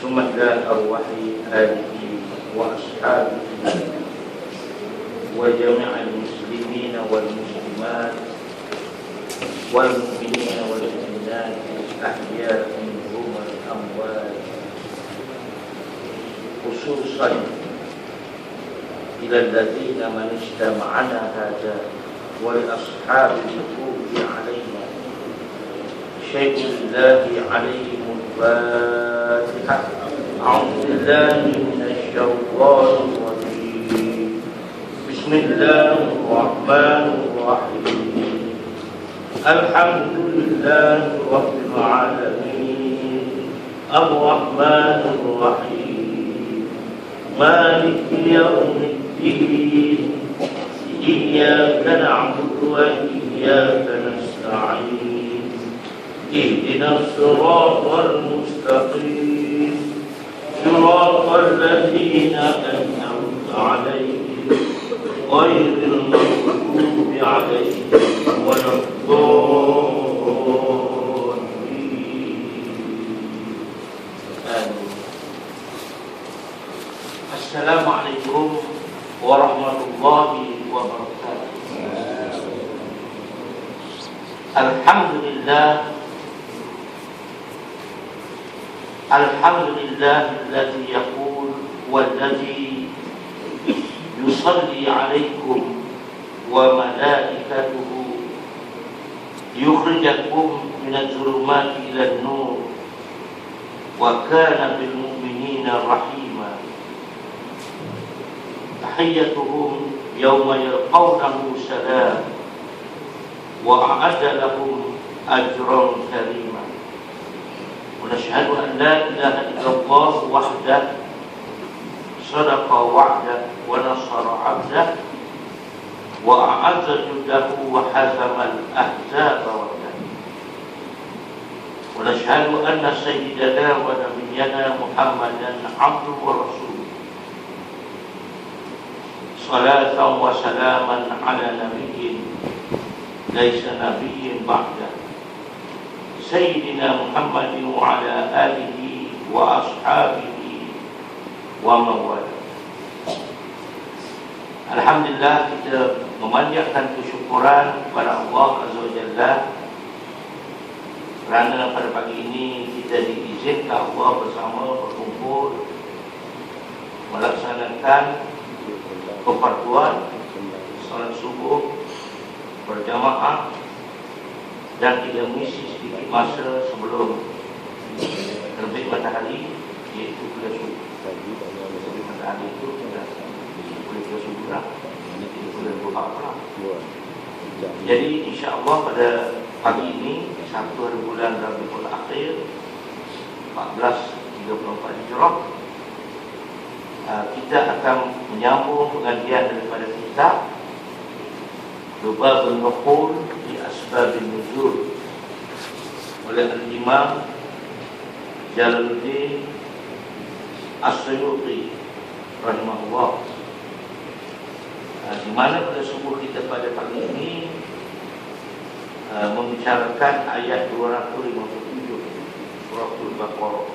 سمداء أرواح آله وأصحابه وجميع المسلمين والمسلمات والمؤمنين والمؤمنات الأحياء منهم والأموات، خصوصا إلى الذين من اجتمعنا هذا ولأصحاب الوقوف علينا شيء الله عليهم الفاتحة. أعوذ بالله من الشيطان الرجيم. بسم الله الرحمن الرحيم. الحمد لله رب العالمين الرحمن الرحيم مالك يوم الدين إياك نعبد وإياك نستعين اهدنا الصراط المستقيم صراط الذين أنعمت عليهم غير المغضوب عليهم ولا الضالين. آمين. السلام عليكم ورحمة الله وبركاته. الحمد لله الذي يقول والذي يصلي عليكم وملائكته ليخرجكم من الظلمات إلى النور وكان بالمؤمنين رحيما. تحيتهم يوم يلقونه سلام وأعد لهم أجرا كريما. ونشهد أن لا إله إلا الله وحده صدق وعده ونصر عبده وأعز جنده وحزم الأحزاب وحده. ونشهد أن سيدنا ونبينا محمدا عبده ورسوله صلاة وسلاما على نبي ليس نبي بعده سيدنا محمد وعلى آله وأصحابه ومن والاه. Alhamdulillah, kita memanjatkan kesyukuran kepada Allah Azza wa Jalla kerana pada pagi ini kita diizinkan Allah bersama berkumpul melaksanakan kefarduan salat subuh berjamaah dan kita mengisi sedikit masa sebelum terbit matahari, iaitu kuliah subuh. Terbit matahari itu sudah kuliah subuh lah, itu kuliah duha pula. Jadi insya-Allah pada pagi ini 1 hari bulan Rabiul Akhir 1434 Hijrah, kita akan menyambung pengajian daripada kitab Lubabun Nuqul di Asbabun Nuzul oleh Al-Imam Jalaluddin As-Suyuti rahimahullah. Di mana pada subuh kita pada pagi ini membicarakan ayat 257 surah Al-Baqarah.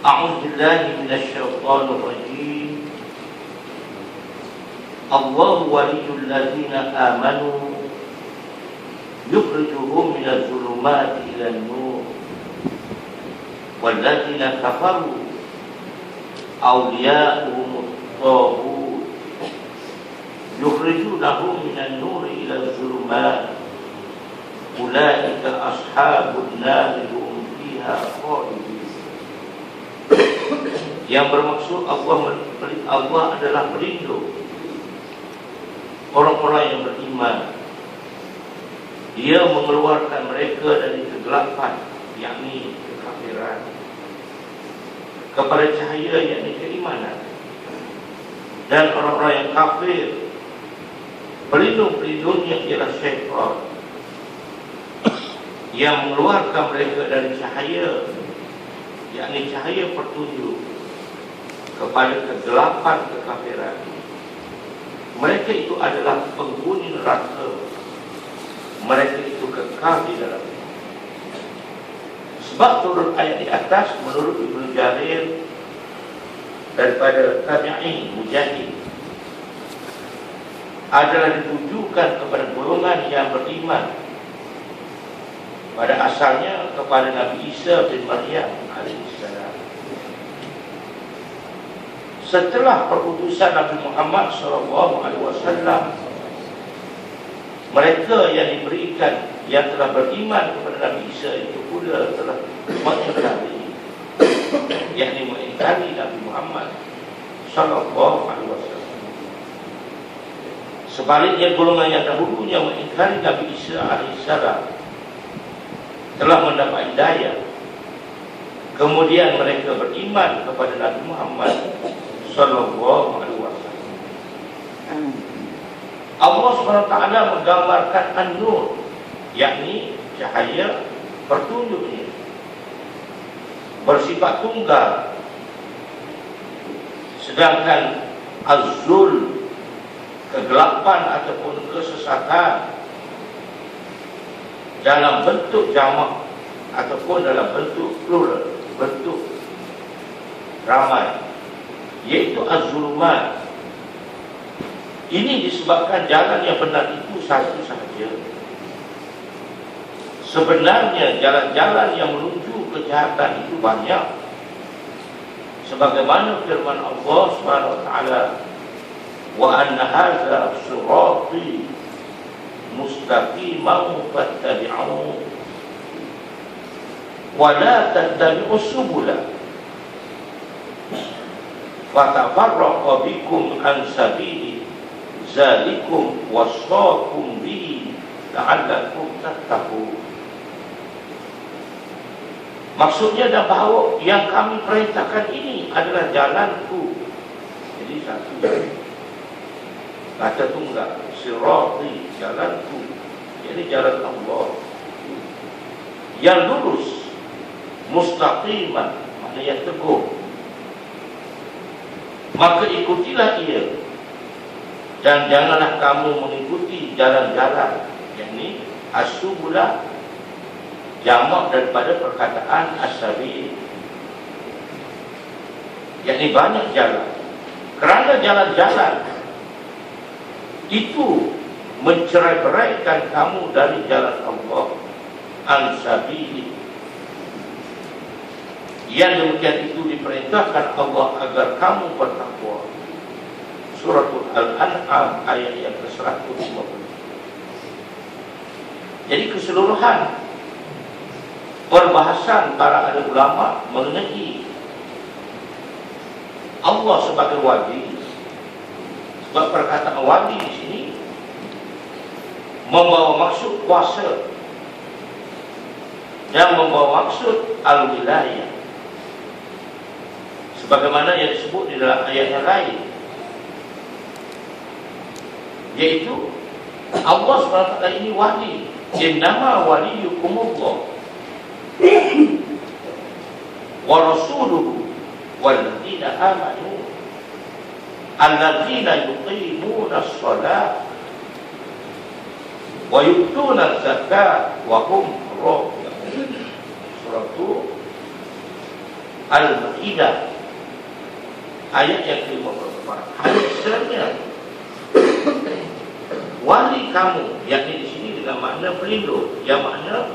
A'udzu billahi minasyaitonir rajim. Allahu waliyul ladzina amanu yukhrijuhum minadh dhulumati ilan nur wal ladzina kafaru awliya'uhum at-taghut yukhrijunahum minan nuri ilal dhulumat ulaika ashabun nar hum fiha khalidun. Yang bermaksud Allah adalah pelindung orang-orang yang beriman. Dia mengeluarkan mereka dari kegelapan, yakni kekafiran, kepada cahaya, yakni keimanan. Dan orang-orang yang kafir, pelindung-pelindungnya ialah syaitan yang mengeluarkan mereka dari cahaya, yakni cahaya petunjuk, kepada kegelapan kekafiran. Mereka itu adalah penghuni neraka. Mereka itu kekal di dalamnya. Sebab turun ayat di atas menurut Ibnu Jarir daripada tabi'in Mujahid adalah ditujukan kepada golongan yang beriman pada asalnya kepada Nabi Isa bin Maryam alaihissalam. Setelah perutusan Nabi Muhammad SAW, mereka yang diberikan, yang telah beriman kepada Nabi Isa itu pula telah mengingkari, yakni mengingkari Nabi Muhammad SAW. Sebaliknya golongan yang dahulunya mengingkari Nabi Isa alaihissalam telah mendapat hidayah. Kemudian mereka beriman kepada Nabi Muhammad SAW. Allah SWT menggambarkan An-Nur, yakni cahaya petunjuknya, bersifat tunggal. Sedangkan Az-Zul, kegelapan ataupun kesesatan, dalam bentuk jamak ataupun dalam bentuk plural, bentuk ramai, yaitu Az-Zulumat. Ini disebabkan jalan yang benar itu satu sahaja. Sebenarnya jalan-jalan yang menuju kejahatan itu banyak. Sebagaimana firman Allah SWT, wa anna hadza sirati mustaqiman fattabi'uhu wa la tattabi'us subula fatafarraqa bikum an sabili zalikum wasaqakum bihi la'allakum tattaqun. Maksudnya dah bahawa yang kami perintahkan ini adalah jalanku. Jadi satu jalan, kata tunggal, sirati, jalanku, jadi jalan Allah yang lurus, mustaqiman, maknanya yang teguh. Maka ikutilah ia, dan janganlah kamu mengikuti jalan-jalan, yakni as-subula, jamak daripada perkataan as-sabil, yakni banyak jalan. Kerana jalan-jalan itu mencerai-beraikan kamu dari jalan Allah, an-sabil. Yang demikian itu diperintahkan Allah agar kamu bertakwa. Surah Al-An'am ayat yang ke-150. Jadi keseluruhan perbahasan para ahli ulama mengenai Allah sebagai wali. Sebab perkataan wali di sini membawa maksud kuasa dan membawa maksud al-wilayah, sebagaimana yang disebut di dalam ayat yang lain, yaitu Allah SWT ini wali. Innama waliyukumullah wa rasuluhu walladzina amanu alladzina yuqimuna as-salat wa yu'tuna az-zakat wa hum raki'un. Surah Al-Maidah ayat yang ke-54. Hasilnya wali kamu, yakni di sini dengan makna pelindung, yang makna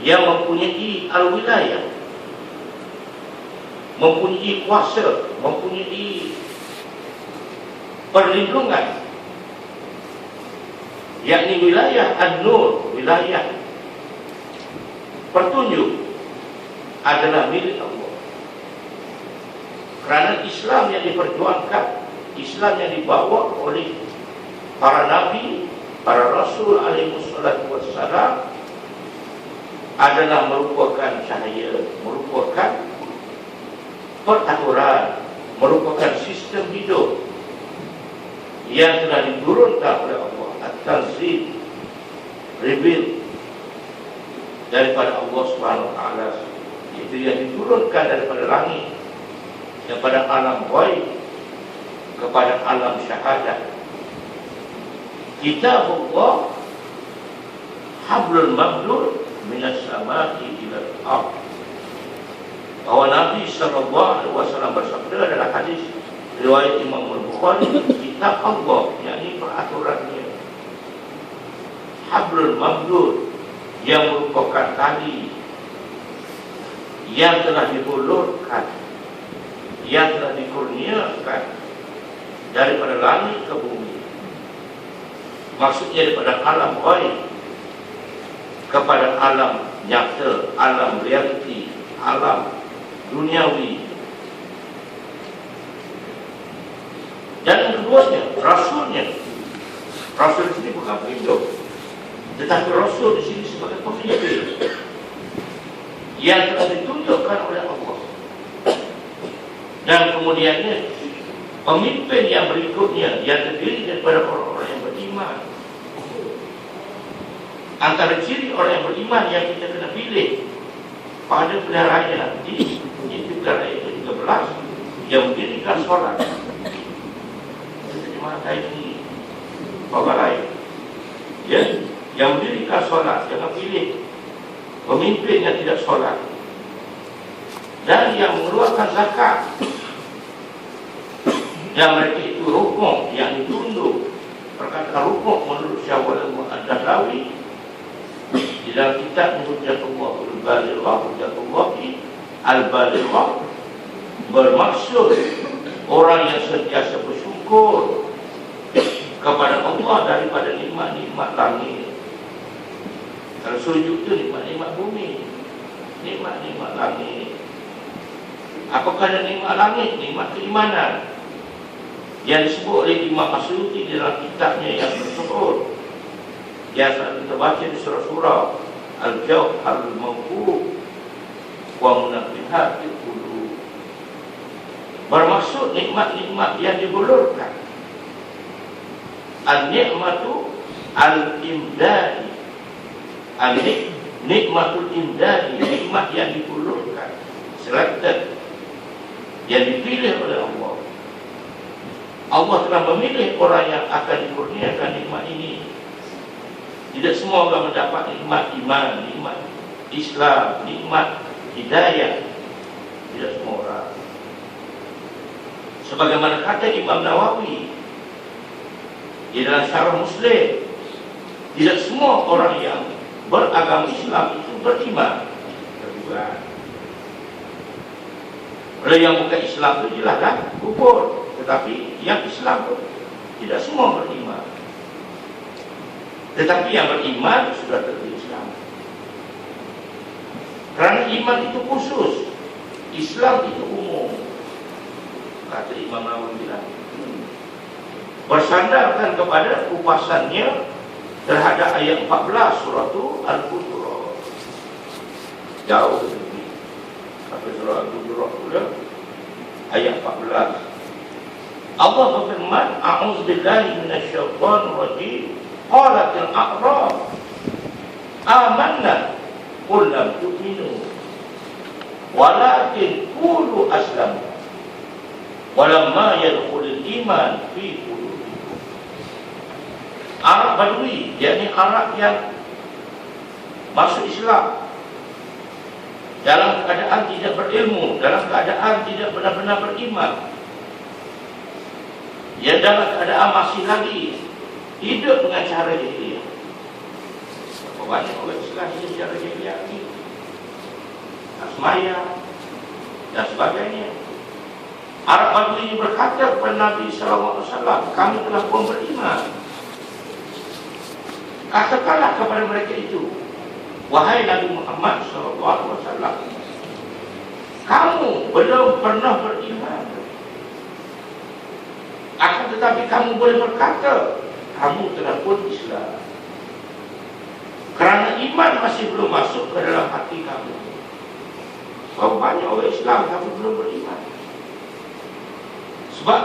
yang mempunyai al-wilayah, mempunyai kuasa, mempunyai perlindungan, yakni wilayah An-Nur, wilayah petunjuk adalah milik Allah. Kerana Islam yang diperjuangkan, Islam yang dibawa oleh para nabi, para rasul alaihi wassalatu wassalam adalah merupakan cahaya, merupakan peraturan, merupakan sistem hidup yang telah diturunkan oleh Allah, at-tanzil, reveal daripada Allah Subhanahu wa taala, itu yang diturunkan daripada langit, daripada alam ghaib kepada alam syahadat. Kitabullah hablul mamdud minas samai ila al-ard. Bahwa Nabi SAW bersabda adalah hadis riwayat Imam Al-Bukhari, kitab Allah, yakni peraturannya, hablul mamdud, yang merupakan tali yang telah dihulurkan, yang telah dikurniakan daripada langit ke bumi, maksudnya daripada alam ghaib kepada alam nyata, alam realiti, alam duniawi. Dan yang keduanya, rasulnya. Rasul di sini bukan pelindung, tetapi rasul di sini sebagai pemimpin yang telah ditunjukkan oleh Allah. Dan kemudiannya pemimpin yang berikutnya yang terdiri daripada orang-orang yang beriman. Antara ciri orang yang beriman yang kita kena pilih pada pilihan raya nanti, itu pilihan raya ke-13, yang mendirikan solat. Terjemahan ini bapa lain, ya, yang mendirikan solat. Jangan pilih pemimpin yang tidak solat. Dan yang mengeluarkan zakat, dan mereka itu rukun yang ditunduk. Perkataan rukun menurut Syawal Al-Mu'adahlawi di dalam kitab Hujjatullah Al-Balighah, Hujjatullah Al-Balighah, bermaksud orang yang sentiasa bersyukur kepada Allah daripada nikmat-nikmat langit. Kalau sujud itu nikmat-nikmat bumi, nikmat-nikmat langit. Apakah ada nikmat langit? Nikmat keimanan yang disebut oleh Imam Asyuti dalam kitabnya yang tersebut, biasa kita baca di surah-surah Al-Jawhar Al-Mawquf wa Munafihat Al-Qulub. Bermaksud nikmat-nikmat yang dihulurkan. Al-nikmatu al-imdadi, al-nikmatul imdadi, nikmat yang dihulurkan, selected, yang dipilih oleh Allah. Allah telah memilih orang yang akan dikurniakan nikmat ini. Tidak semua orang mendapat nikmat iman, nikmat Islam, nikmat hidayah. Tidak semua orang. Sebagaimana kata Imam Nawawi di dalam Syarah Muslim, tidak semua orang yang beragama Islam itu beriman. Kedua, kalau yang bukan Islam itu jelaslah kufur. Tetapi yang Islam pun tidak semua beriman. Tetapi yang beriman sudah terjadi Islam. Kerana iman itu khusus, Islam itu umum. Kata Imam Nawawi bilang, bersandarkan kepada kupasannya terhadap ayat 14 surah Al-Hujurat. Jauh lebih. Sampai surah Al-Hujurat sudah ayat 14. Allah berfirman, a'udzubillahi minasyaitonir rajim. Qalatil a'rab amanna qul lam tu'minu walakin qulu aslamna walamma yadkhulul iman fi qulubikum. Arab Badui, yakni Arab yang masuk Islam dalam keadaan tidak berilmu, dalam keadaan tidak benar-benar beriman, yang dalam keadaan masih lagi hidup dengan cara jahiliyah. Berapa banyak orang Islam hidup cara jahiliyah ini, asmaya dan sebagainya. Arab Badui ini berkata kepada Nabi SAW, kami telah pun beriman. Katakanlah kepada mereka itu, wahai Nabi Muhammad SAW, kamu belum pernah beriman. Akan tetapi kamu boleh berkata kamu telah pun Islam, kerana iman masih belum masuk ke dalam hati kamu. Sebab banyak orang Islam tapi belum beriman. Sebab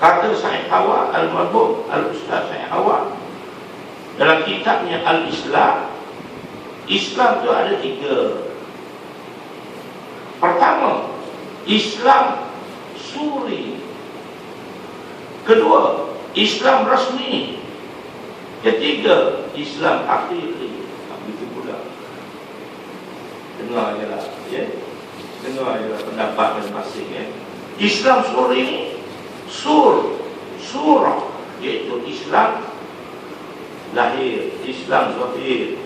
kata Syekh Hawa Al-Marhum, Al-Ustaz Syekh Hawa dalam kitabnya Al-Islam, Islam itu ada 3. Pertama, Islam suri. Kedua, Islam rasmi. Ketiga, Islam hakiki. Begitu pula dengar je lah, ya. Dengar je lah pendapat masing-masing, ya. Islam surah ini surah, iaitu Islam lahir, Islam zahir,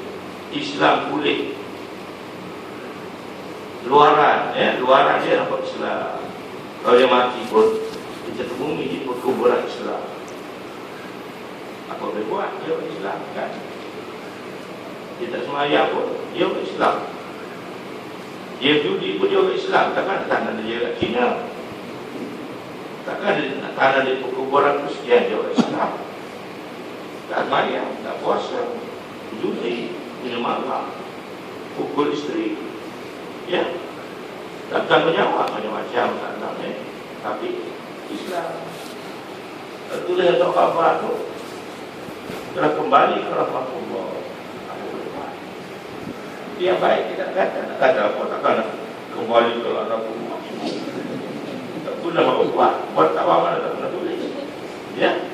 Islam kulit, luaran, ya, luaran dia nampak Islam. Kalau dia mati pun dia jatuh bumi di perkuburan Islam. Apa boleh buat? Dia orang Islam, kan? Dia tak semayang pun dia orang Islam. Dia judi pun dia orang Islam. Takkan tanah dia kat China, takkan dia nak tanah di perkuburan Kristian, dia orang Islam. Tak semayang, tak puasa, judi, minum malam, pukul isteri, ya, takkan menjawab macam-macam tak, tapi Islam. Itulah yang tak khabar tu telah kembali ke rahmatullah. Dia baik, tidak kata, nak kata apa, takkan nak kembali ke rahmatullah. Tak guna buat tak mana tak pernah tulis, ya.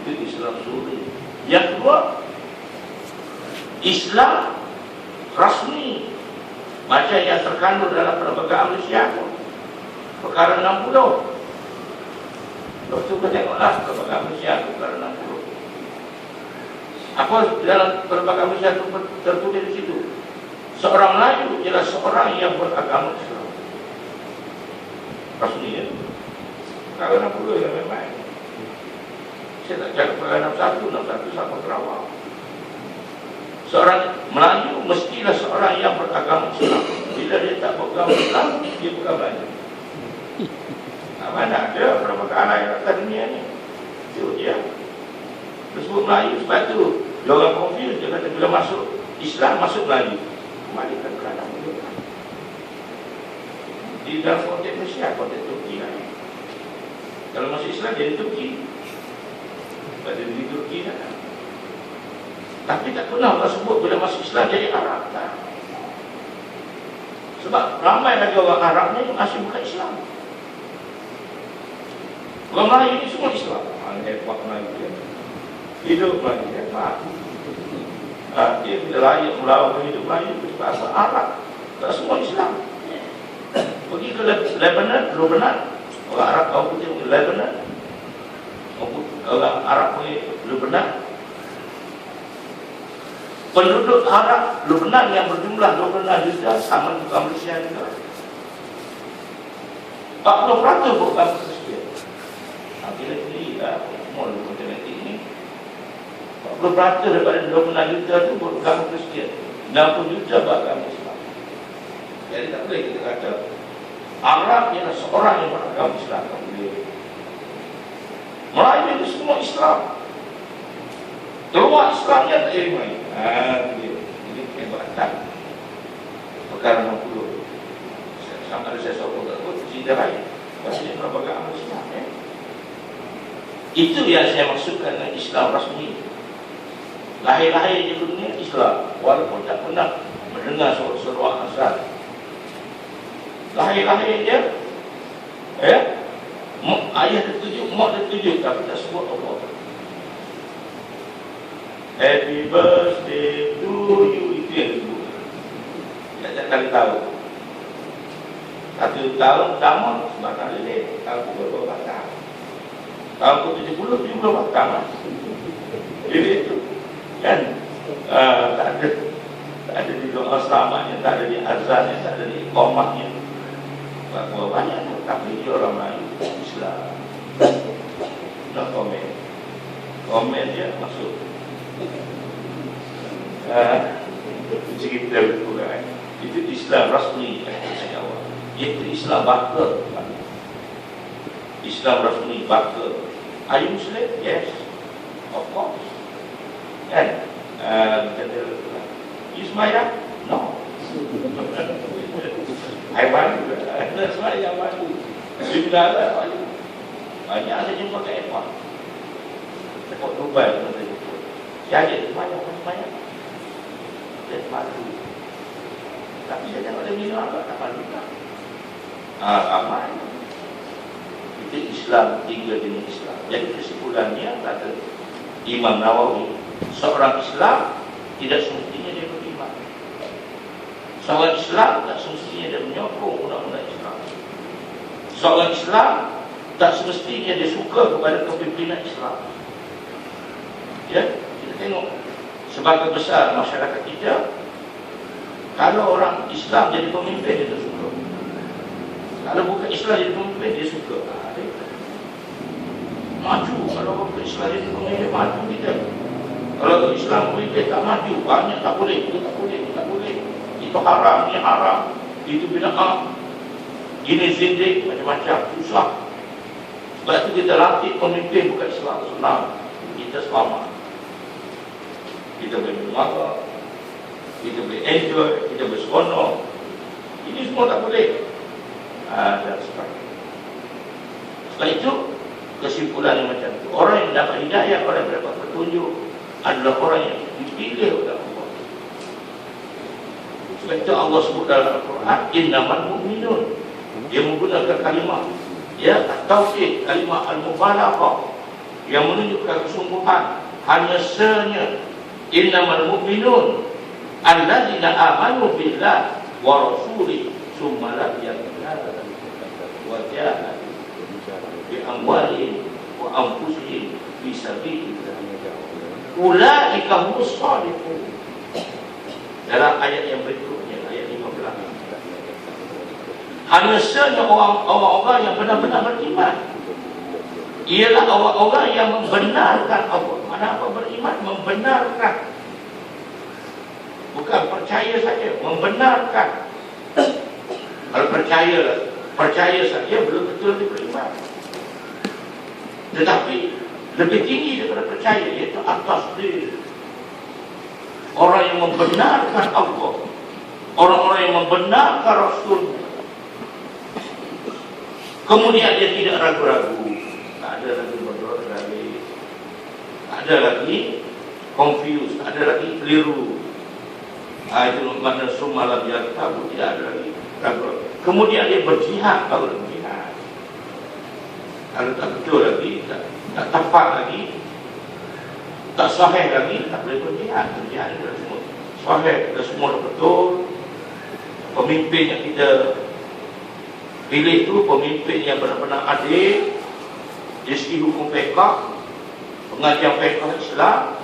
Itu Islam suri. Yang kedua, Islam rasmi, macam yang terkandung dalam Perlembagaan Malaysia pun, perkara 60. Lepas tu kita tengoklah Perlembagaan Malaysia perkara 60. Apa dalam Perlembagaan Malaysia itu tertulis di situ? Seorang Melayu ialah seorang yang beragama Islam. Rasmi, ya. Perkara 60 yang memang. Saya tak cakap perkara 61 sama Kerawang. Seorang Melayu mestilah seorang yang beragama Islam. Bila dia tak beragama Islam, dia bukan Melayu. Mana ada perlembagaan lain atas dunia ni? Itu dia. Tersebut Melayu, sebab tu dia orang confuse. Dia kata bila masuk Islam, masuk Melayu. Kembalikan keadaan dia. Di dalam konteks Malaysia, konteks Turki lah. Kalau masuk Islam, jadi Turki. Pada di Turki kan. Tapi tak pernah orang sebut bila masuk Islam jadi Arab, tak? Sebab ramai lagi orang Arab ni masih bukan Islam. Orang Melayu ni semua Islam. Hebat Melayu dia. Hidup Melayu hebat. Dia tidak layak melawan hidup Melayu. Sebab asal Arab, tak semua Islam. Pergi ke Lebanon, orang Arab kau putih ke Lebanon, orang Arab punya Lebanon. Penduduk Arab Lebanon yang berjumlah 12 juta sama juga Malaysia juga. 40% beragama Kristian. Bila sendiri lah, semua matematik ni 40% daripada 12 juta tu beragama Kristian, 60 juta beragama Islam. Jadi tak boleh kita kata Arab ialah seorang yang beragama Islam. Melayu itu semua Islam. Keluar Islamnya tak jadi main. Ini kehebatan. Perkara 60. Sama ada saya sokong tak pun cerita lain. Maksudnya beragama Islam, ya. Itu yang saya maksudkan dengan Islam rasmi. Lahir-lahir di dunia Islam, walaupun tak pernah mendengar seruan asal. Lahir-lahir dia, ya, ayah dia tunjuk, mak dia tunjuk, tapi tak sebut Allah. Happy birthday to you, itu yang disebut. Tak kali tahu. 1 tahun pertama sebab kali ni tahun berapa batang. Tahun ke-70 batang lah. Jadi itu kan, tak ada di doa selamatnya, tak ada di azannya, tak ada di iqamahnya. Berapa banyak, tapi dia orang Melayu Islam. No komen dia masuk. Cerita betul kan. Itu Islam rasmi, saya awal. Itu Islam bakal. Islam rasmi bakal. Are you Muslim? Yes, of course. Kan? You semayang? No. I malu. Ada semayang malu. Sudah lah malu. Banyak ada jumpa kat airport. Tekok Dubai pun ada jumpa. Saya semayang. Dia malu. Tapi saya tengok dia minum apa, tak malu tak. Ramai. Itu Islam, 3 jenis Islam. Jadi kesimpulannya kata Imam Nawawi, seorang Islam tidak semestinya dia beriman. Seorang Islam tak semestinya dia menyokong undang-undang Islam. Seorang Islam tak semestinya dia suka kepada kepimpinan Islam. Ya, kita tengok sebagai besar masyarakat kita, kalau orang Islam jadi pemimpin dia tak suka. Kalau bukan Islam jadi pemimpin dia suka. Maju, kalau bukan Islam jadi pemimpin maju kita. Kalau Islam pemimpin tak maju, banyak tak boleh, itu tak boleh, itu tak boleh. Itu haram, ini haram, itu bid'ah, ini zindik, macam-macam, susah. Sebab itu kita latih pemimpin bukan Islam, senang, kita selamat. Kita boleh minum, kita boleh enjoy, kita boleh seronok. Ini semua tak boleh. Dan sebagainya. Sebab itu kesimpulan yang macam itu, orang yang mendapat hidayah, orang yang mendapat petunjuk adalah orang yang dipilih oleh Allah. Sebab itu Allah sebut dalam Al-Quran, innamal mu'minun. Dia menggunakan kalimah, ya, tauhid, kalimah al-mubalaghah yang menunjukkan kesungguhan. Hanya senya innamal mu'minun alladzina amanu billah wa rasulih summa lam yartabu wa jahadu bi amwalihim wa anfusihim fi sabilillah ulaika humus shadiqun. Dalam ayat yang berikutnya, ayat 15, hanya saja orang-orang yang benar-benar beriman ialah orang-orang yang membenarkan Allah. Mana apa beriman? Membenarkan, bukan percaya saja, membenarkan. Kalau percaya saja belum betul beriman. Tetapi lebih tinggi daripada percaya, iaitu at-tasdiq. Orang yang membenarkan Allah, orang-orang yang membenarkan Rasul, kemudian dia tidak ragu-ragu, tak ada lagi bodoh lagi, tak ada lagi confused, tak ada lagi keliru. Itu makna summa lam yartabu, tidak ada lagi ragu-ragu. Kemudian dia berjihad, kalau berjihad, kalau tak betul lagi, tak tepat lagi, tak sahih lagi, tak boleh berjihad. Berjihad itu semua sahih, semua betul. Pemimpin yang kita pilih itu pemimpin yang benar-benar adil, dari segi hukum fiqh, pengajian fiqh Islam.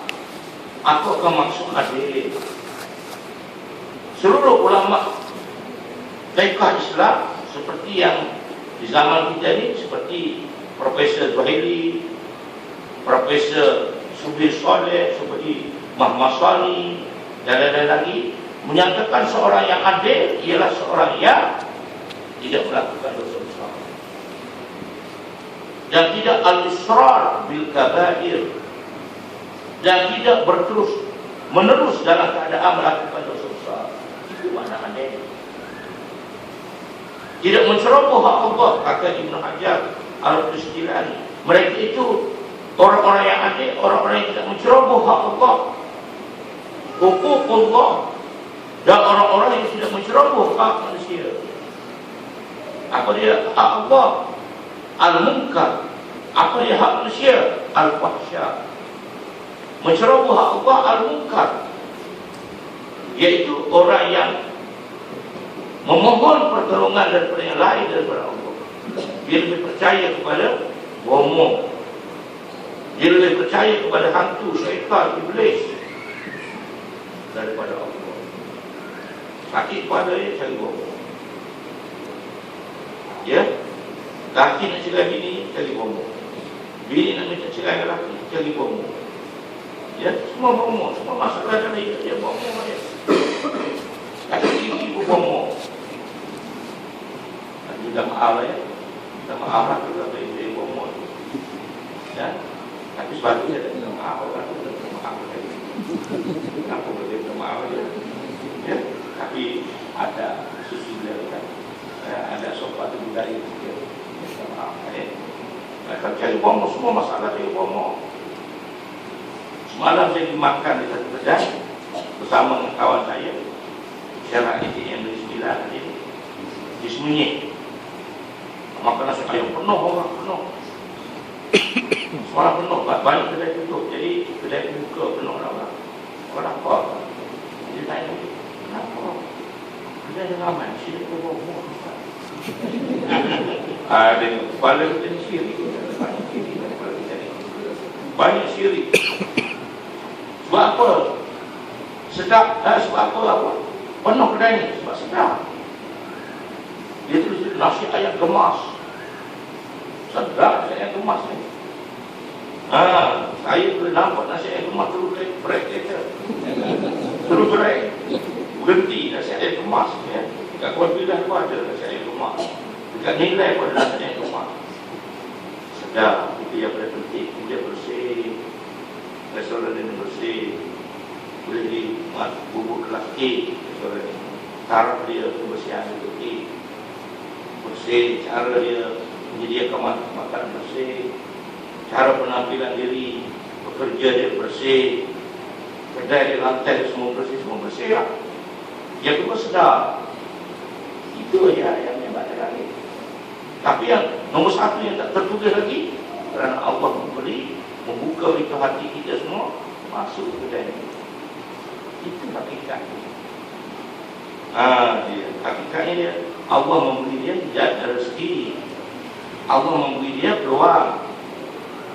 Apakah maksud adil? Seluruh ulama fiqh Islam seperti yang di zaman kita ini, seperti Profesor Zuhaili, Profesor Subir Soleh, seperti Muhammad Sani, dan lain-lain lagi, menyatakan seorang yang adil ialah seorang yang tidak melakukan dosa besar dan tidak al-israr bil kabair, dan tidak berterus menerus dalam keadaan melakukan dosa besar. Itu makna adil. Tidak menceroboh hak Allah, kata Ibn Hajar Al-Asqalani. Mereka itu orang-orang yang adil, orang-orang yang tidak menceroboh hak Allah, hukum Allah, dan orang-orang yang tidak menceroboh hak manusia. Apa dia hak Allah? Al-munkar. Apa dia hak manusia? Al-fahsya. Menceroboh hak Allah al-munkar, iaitu orang yang memohon pertolongan daripada yang lain daripada Allah. Dia lebih percaya kepada bohong, dia lebih percaya kepada hantu, syaitan, iblis daripada Allah. Sakit pada dia cari bohong, ya. Laki nak cerai bini, cari bohong. Bini nak minta cerai lelaki, cari bohong. Ya, semua bohong, semua masalah dalam hidup dia bohong aja. Kaki ibu bohong. Minta maaf lah ya, minta maaf lah juga bagi bohong. Ya, tapi sebabnya dia minta maaf lah, dia minta maaf lah. Kenapa boleh minta maaf aja? Ya, tapi ada sesudah kan, ada sopan budaya dia minta maaf ya. Mereka cari bohong, semua masalah dia bohong. Semalam saya dimakan di satu kedai bersama dengan kawan saya, Syarah ATM dari 9 ini disembunyi. Makan nasi ayam penuh, orang penuh. Semua penuh, banyak kedai tutup. Jadi kedai buka penuh orang. Kenapa? Dia tanya, kenapa? kedai ramai, sini ke bawah. Ada kepala kita ni syirik. Banyak syirik. Sebab apa? Sedap. Sebab apa? Penuh kedai ni. Sebab sedap. Dia tulis nasi ayam gemas. Sedap nasi ayam gemas ni. Saya boleh nampak nasi ayam gemas terus break kereta. Terus break. Berhenti nasi ayam gemas. Dekat Kuala Pilah pun ada nasi ayam gemas. Dekat Nilai pun ada nasi ayam gemas. Sedap. Itu yang paling penting. Dia bersih. Restoran ini bersih. Boleh dibuat bubuk kelas A. Restoran ini. Taraf dia kebersihan untuk A. Bersih. Cara dia menyediakan makan bersih. Cara penampilan diri. Bekerja dia bersih. Kedai dia lantai semua bersih lah. Yang kedua sedap. Itu ya yang ada lagi. Tapi yang nombor satu yang tak tertulis lagi, kerana Allah memberi, membuka itu hati kita semua, masuk ke kedai ini. Itu hakikatnya. Hakikatnya dia, Allah memberi dia jalan rezeki. Allah memberi dia peluang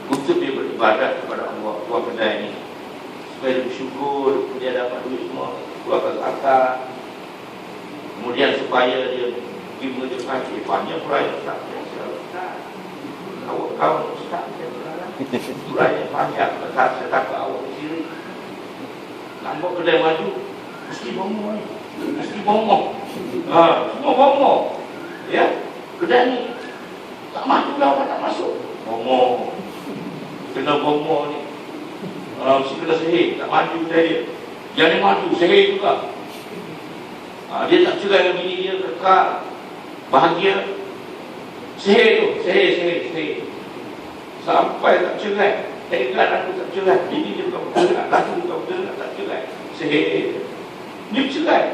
untuk dia beribadat kepada Allah, buat kedai ini. Supaya dia bersyukur, dia dapat duit semua, keluarkan zakat. Kemudian supaya dia pergi mengerjakan haji, banyak perayaan Ustaz. Kawan Ustaz, perayaan banyak. Saya takut awak sendiri. Nampak kedai maju, mesti bomoh ni. Mesti bomoh. Semua bomoh. Ya, kedai ni tak maju lah, orang tak masuk. Bomoh. Kena bomoh ni. Mesti kena sihir, tak maju kedai dia. Yang ni maju, sihir juga. Dia tak cerai dengan bini dia, kekal bahagia. Sihir tu, sihir. Sampai tak cerai. Hebat aku tak cerai. Bini dia bukan bergerak, laki bukan bergerak, tak cerai. Sihir. Dia bercerai.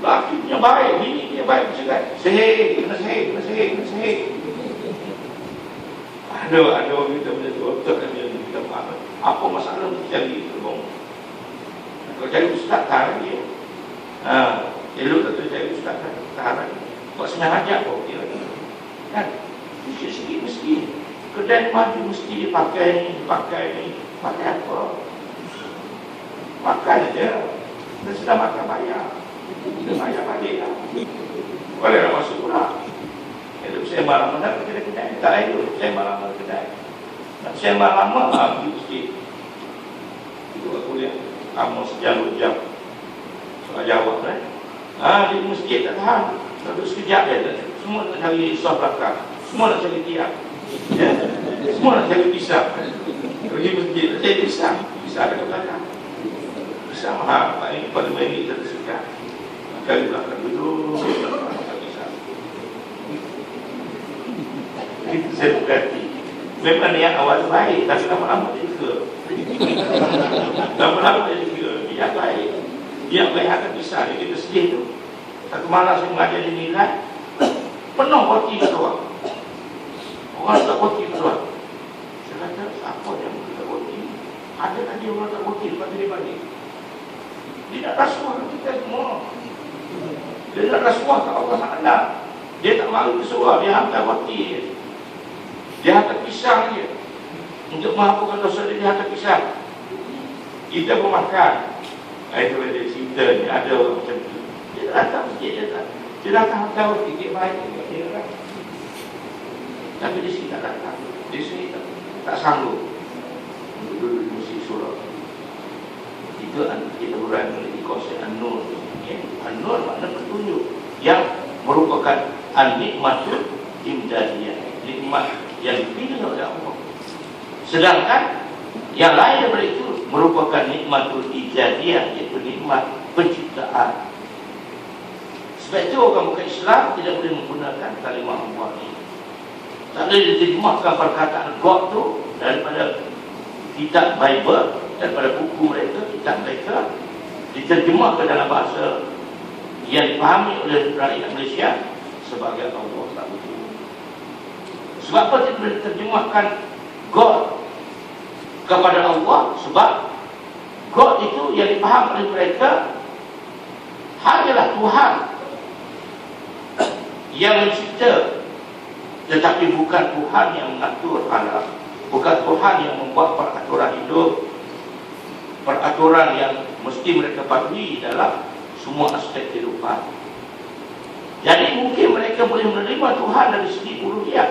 Laki punya baik, bini dia baik bercerai. Sihir, kena sihir. Ada orang kita punya doktor kan dia minta maaf. Apa masalah kita cari tolong. Kalau cari ustaz tahan dia. Elok tak tu cari ustaz tahan. Buat senang aja kok dia lagi. Kan? Mesti. Kedai maju mesti dipakai ni. Pakai apa? Makan aja. Dan sudah makan bayar. Kita bayar balik lah. Boleh nak masuk pula. Elok saya malam-malam ke kedai. Tak elok saya malam-malam kedai. Nak saya malam-malam pergi masjid. Itu aku lihat. Kamu sejam 2 jam. Soal jawab di masjid tak tahan. Lalu sekejap dia semua nak cari soal belakang. Semua nak cari tiap. Semua nak cari pisang. Pergi masjid nak cari pisang. Pisang ada ke belakang. Pisang mahal. Pak ini pada main ini tak tersekat. Cari belakang dulu. Belakang pisang. Itu saya berkati. Memang yang awal baik. Tapi lama-lama dia juga. Lama-lama dia juga. Yang baik. Yang baik akan pisang. Dia kita sedih tu. Satu malam saya mengajar di Nilai, penuh roti keluar. Orang tak roti keluar. Saya kata, apa yang kita roti? Ada tadi orang tak roti lepas dia balik. Dia nak rasuah kita semua. Dia nak rasuah ke Allah Ta'ala. Dia tak mahu rasuah, dia hantar roti dia. Dia hantar pisang dia. Untuk menghapuskan dosa dia hantar pisang. Kita pun makan. Itu dia cerita ni, ada orang macam tu. Dia datang sikit, dia datang hantar roti, dia baik dia kan. Tapi di sini tak datang. Di sini tak sanggup untuk duduk di masjid surau. Itu kita berani memiliki konsep An-Nur. An-Nur makna petunjuk yang merupakan an-nikmatul imdadiyah, nikmat yang dipilih oleh Allah. Sedangkan yang lain daripada itu merupakan nikmatul ijadiyah, iaitu nikmat penciptaan. Sebab itu orang bukan Islam tidak boleh menggunakan kalimah Allah ini. Tak boleh diterjemahkan perkataan God tu daripada kitab Bible, daripada buku mereka, kitab mereka, diterjemahkan dalam bahasa yang dipahami oleh rakyat Malaysia sebagai Allah tak betul. Sebab apa tidak boleh diterjemahkan God kepada Allah? Sebab God itu yang dipahami oleh mereka hanyalah Tuhan yang mencipta, tetapi bukan Tuhan yang mengatur alam, bukan Tuhan yang membuat peraturan hidup, peraturan yang mesti mereka patuhi dalam semua aspek kehidupan. Jadi mungkin mereka boleh menerima Tuhan dari segi uluhiyah,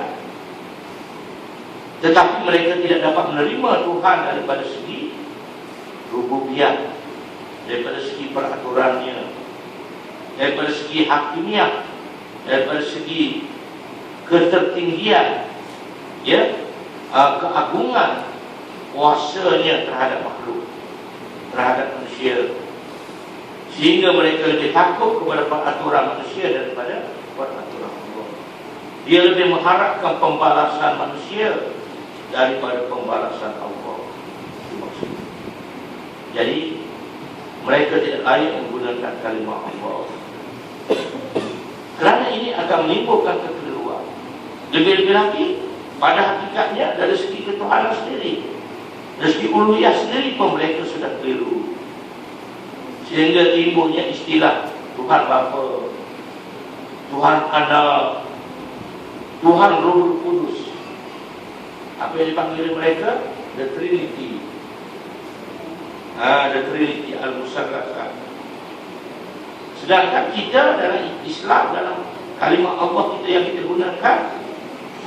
tetapi mereka tidak dapat menerima Tuhan daripada segi rububiyah, daripada segi peraturannya, daripada segi hakimiyah, daripada segi ketertinggian, ya, keagungan kuasanya terhadap makhluk, terhadap manusia, sehingga mereka lebih takut kepada peraturan manusia daripada peraturan Allah. Dia lebih mengharapkan pembalasan manusia daripada pembalasan Allah. Itu maksudnya. Jadi mereka tidak layak menggunakan kalimah Allah, kerana ini akan menimbulkan kekeliruan. Lebih-lebih lagi, pada hakikatnya dari segi ketuhanan sendiri, dari segi uluhiyah sendiri pun mereka sudah keliru, sehingga timbulnya istilah Tuhan Bapa, Tuhan Anak, Tuhan Roh Kudus. Apa yang dipanggil mereka? The Trinity. The Trinity Al-Musallatsah. Sedangkan kita dalam Islam, dalam kalimah Allah kita yang kita gunakan,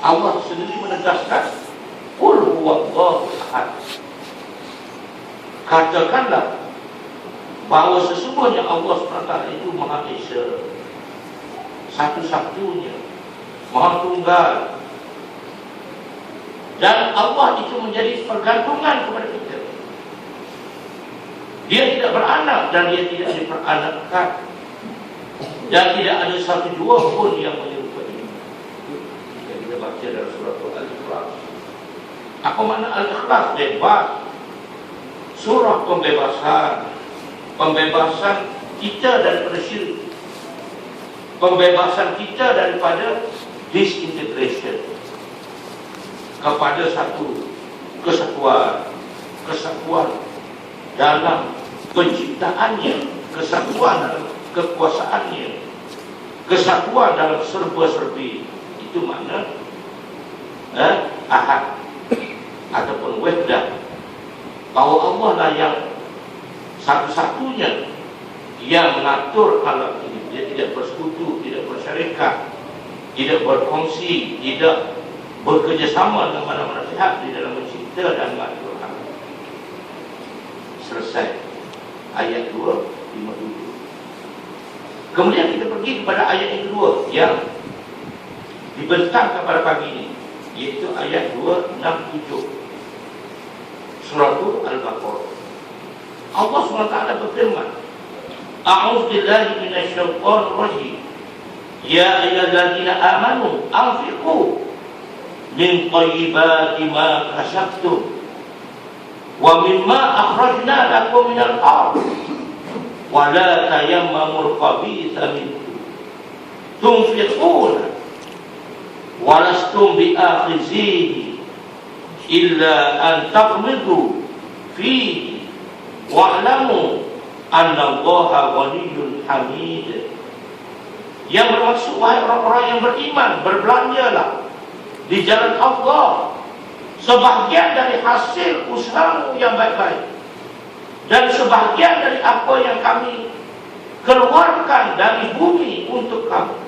Allah sendiri menegaskan Qul huwallahu ahad. Katakanlah bahawa sesungguhnya Allah SWT itu Maha Esa, satu-satunya, Maha Tunggal, dan Allah itu menjadi pergantungan kepada kita. Dia tidak beranak dan dia tidak diperanakkan, dan tidak ada satu jua pun yang menyerupai. Yang kita baca dalam surah Al-Ikhlas. Apa makna Al-Ikhlas? Bebas. Surah pembebasan. Pembebasan kita daripada syirik, pembebasan kita daripada disintegration kepada satu kesatuan. Kesatuan dalam penciptaannya, kesatuan dalam kekuasaannya, kesatuan dalam serba-serbi. Itu makna ahad ataupun wahdah, bahawa Allah lah yang satu-satunya yang mengatur alam ini. Dia tidak bersekutu, tidak bersyarikat, tidak berkongsi, tidak bekerjasama dengan mana-mana pihak di dalam mencipta dan mengatur alam. Selesai ayat 257. Kemudian kita pergi kepada ayat yang kedua yang dibentangkan pada pagi ini, iaitu ayat 267 surah Al-Baqarah. Allah SWT berfirman, A'udzu billahi minasyaitonir rajim. Ya ayyuhalladzina amanu anfiqu min thayyibati ma kasabtum wa mimma akhrajna lakum minal ardh wa la tayammamul khabitha minhu tunfiquna wa lastum bi'akhizihi illa an taqmidu fihi wa'lamu anna Allaha ghaniyyun hamid. Yang bermaksud, wahai orang-orang yang beriman, berbelanjalah di jalan Allah sebahagian dari hasil usahamu yang baik-baik, dan sebahagian dari apa yang kami keluarkan dari bumi untuk kamu.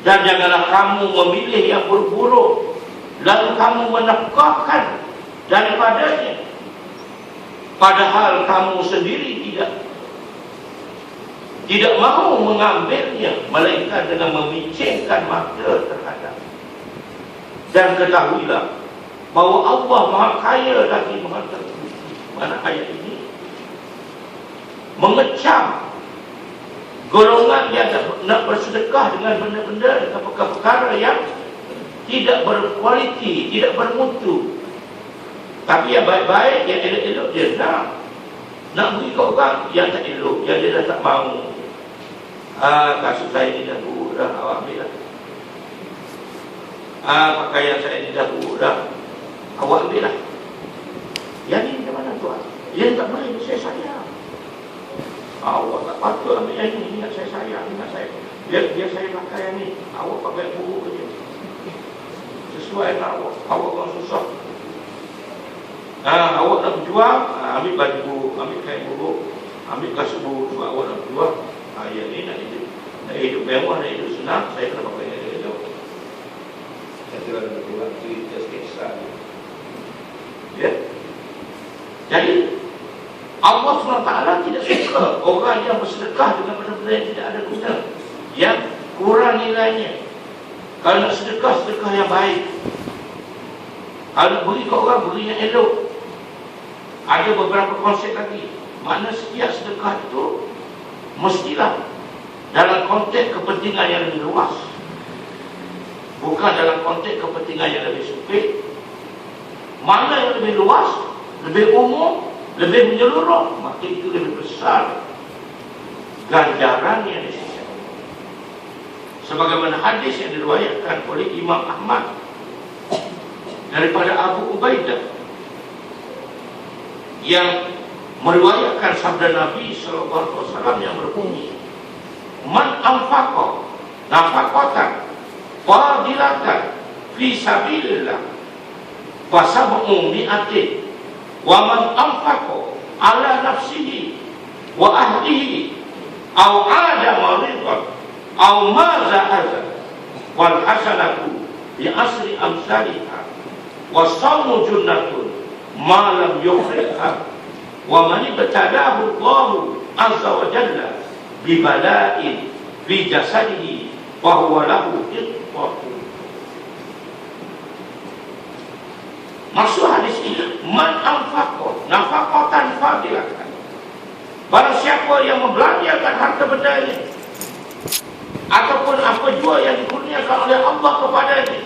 Dan janganlah kamu memilih yang buruk-buruk lalu kamu menafkahkan daripadanya, padahal kamu sendiri tidak mahu mengambilnya, melainkan dengan memicingkan mata terhadap. Dan ketahuilah bahawa Allah Maha Kaya lagi Maha Terpuji. Mana ayat ini mengecam golongan yang nak bersedekah dengan benda-benda, dengan perkara-perkara yang tidak berkualiti, tidak bermutu. Tapi yang baik-baik, yang elok-elok dia nak beri ke orang yang tak elok, yang dia dah tak mahu. Kasut saya ni dah buruk dah, awak ambil lah. Pakaian saya ni dah buruk dah, awak ambil lah. Yang ni macam mana tuan? Yang tak boleh, saya sayang. Awak tak patut ambil yang ni, ingat saya sayang, ingat saya. Dia saya pakai yang ni, awak pakai buruk je. Sesuai dengan awak orang susah. Awak nak berjuang, ambil baju buruk, ambil kain buruk, ambil kasut buruk, sebab awak nak berjuang. Yang ni nak hidup mewah, nak hidup senang, saya kena pakai yang ni. Saya kira ada berjuang, cerita sikit ya. Jadi Allah SWT tidak suka orang yang bersedekah dengan benda-benda yang tidak ada guna, yang kurang nilainya. Kalau nak sedekah, sedekah yang baik. Kalau nak beri ke orang, beri yang elok. Ada beberapa konsep lagi. Makna setiap sedekah itu mestilah dalam konteks kepentingan yang lebih luas, bukan dalam konteks kepentingan yang lebih sempit. Mana yang lebih luas, lebih umum, lebih menyeluruh, maka itu lebih besar ganjaran yang di sisi Allah. Sebagaimana hadis yang diriwayatkan oleh Imam Ahmad daripada Abu Ubaidah yang meriwayatkan sabda Nabi SAW yang berbunyi, "Man anfaqa nafaqatan fadilatan fi sabilillah fasab'u mi'atin wa man anfaqa ala nafsihi wa ahlihi aw 'ada maridan aw maza azza wal hasanatu bi asri amsalha wa sawmu junnatun ma lam yukhriha wa man ibtadahu Allah azza wa jalla bi bala'in fi jasadihi wa huwa lahu itqatu." Maksud hadis ini, man anfaqa nafaqatan fadilatan, barang siapa yang membelanjakan harta bendanya ataupun apa jua yang dikurniakan oleh Allah kepadanya,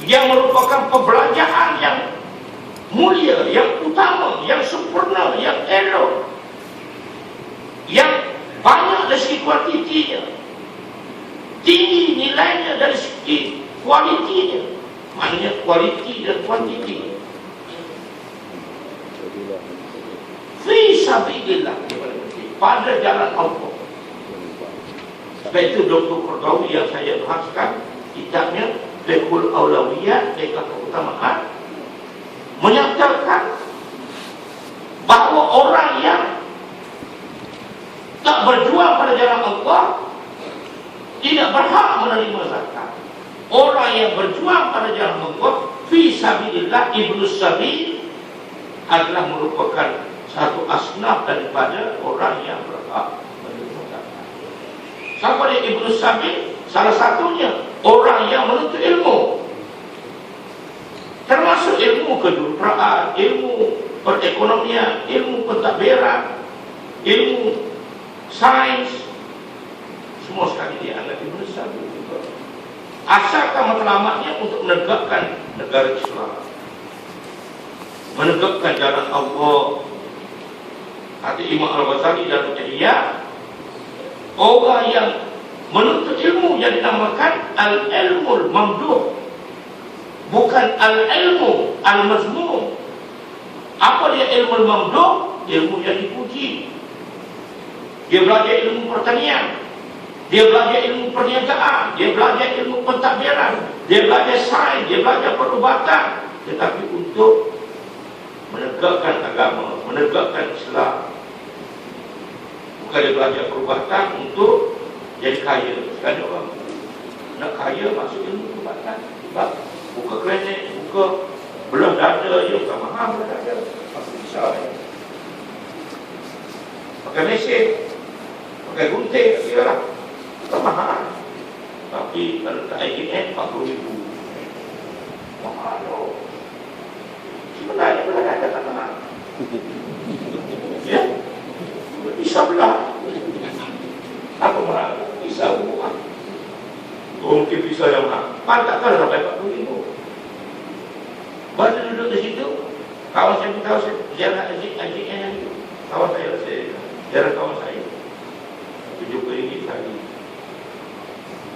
yang merupakan perbelanjaan yang mulia, yang utama, yang sempurna, yang elok, yang banyak dari segi kuantitinya, tinggi nilainya dari segi kualitinya. Maknanya kualiti dan kuantiti. Fi sabilillah, pada jalan Allah. Sebab itu Dr. Qardawi yang saya bahaskan, kitabnya Fiqhul Aulawiyat, Eka Keutamaan, menyatakan bahawa orang yang tak berjuang pada jalan Allah tidak berhak menerima zakat. Orang yang berjuang pada jalan Allah fi sabilillah, ibnu sabil, adalah merupakan satu asnaf daripada orang yang berhak menerima zakat. Siapa dia ibnu sabil? Salah satunya orang yang menuntut ilmu, termasuk ilmu kejuruteraan, ilmu perekonomian, ilmu pentadbiran, ilmu sains, semua sekali dia adalah ibnu sabil juga. Asalkan matlamatnya untuk menegakkan negara Islam, menegakkan jalan Allah. Kata Imam Al-Ghazali dalam Ihya, orang yang menuntut ilmu yang dinamakan al-ilmul mamduh, bukan al-ilmu al-mazmum. Apa dia ilmu mamduh? Ilmu yang dipuji. Dia belajar ilmu pertanian, dia belajar ilmu perniagaan, dia belajar ilmu pentadbiran, dia belajar sains, dia belajar perubatan, tetapi untuk menegakkan agama, menegakkan Islam. Bukan dia belajar perubatan untuk jadi kaya. Sekarang orang nak kaya masuk ilmu perubatan, sebab buka klinik, buka belah dada je, bukan mahal belah dada, masuk besar ya. Pakai mesin, pakai gunting, kira-kira tak mahal. Tapi kalau tak IKN 40,000 mahal loh. Sebenarnya belah dada tak mahal. Ya, bisa belah. Apa mahal? Bisa buah. Mungkin bisa yang mahal. Pantakkan sampai 40,000. Baru duduk di situ, kawan saya tahu saya jalan IKN itu. Kawan saya jalan kawan saya. 70 ringgit lagi.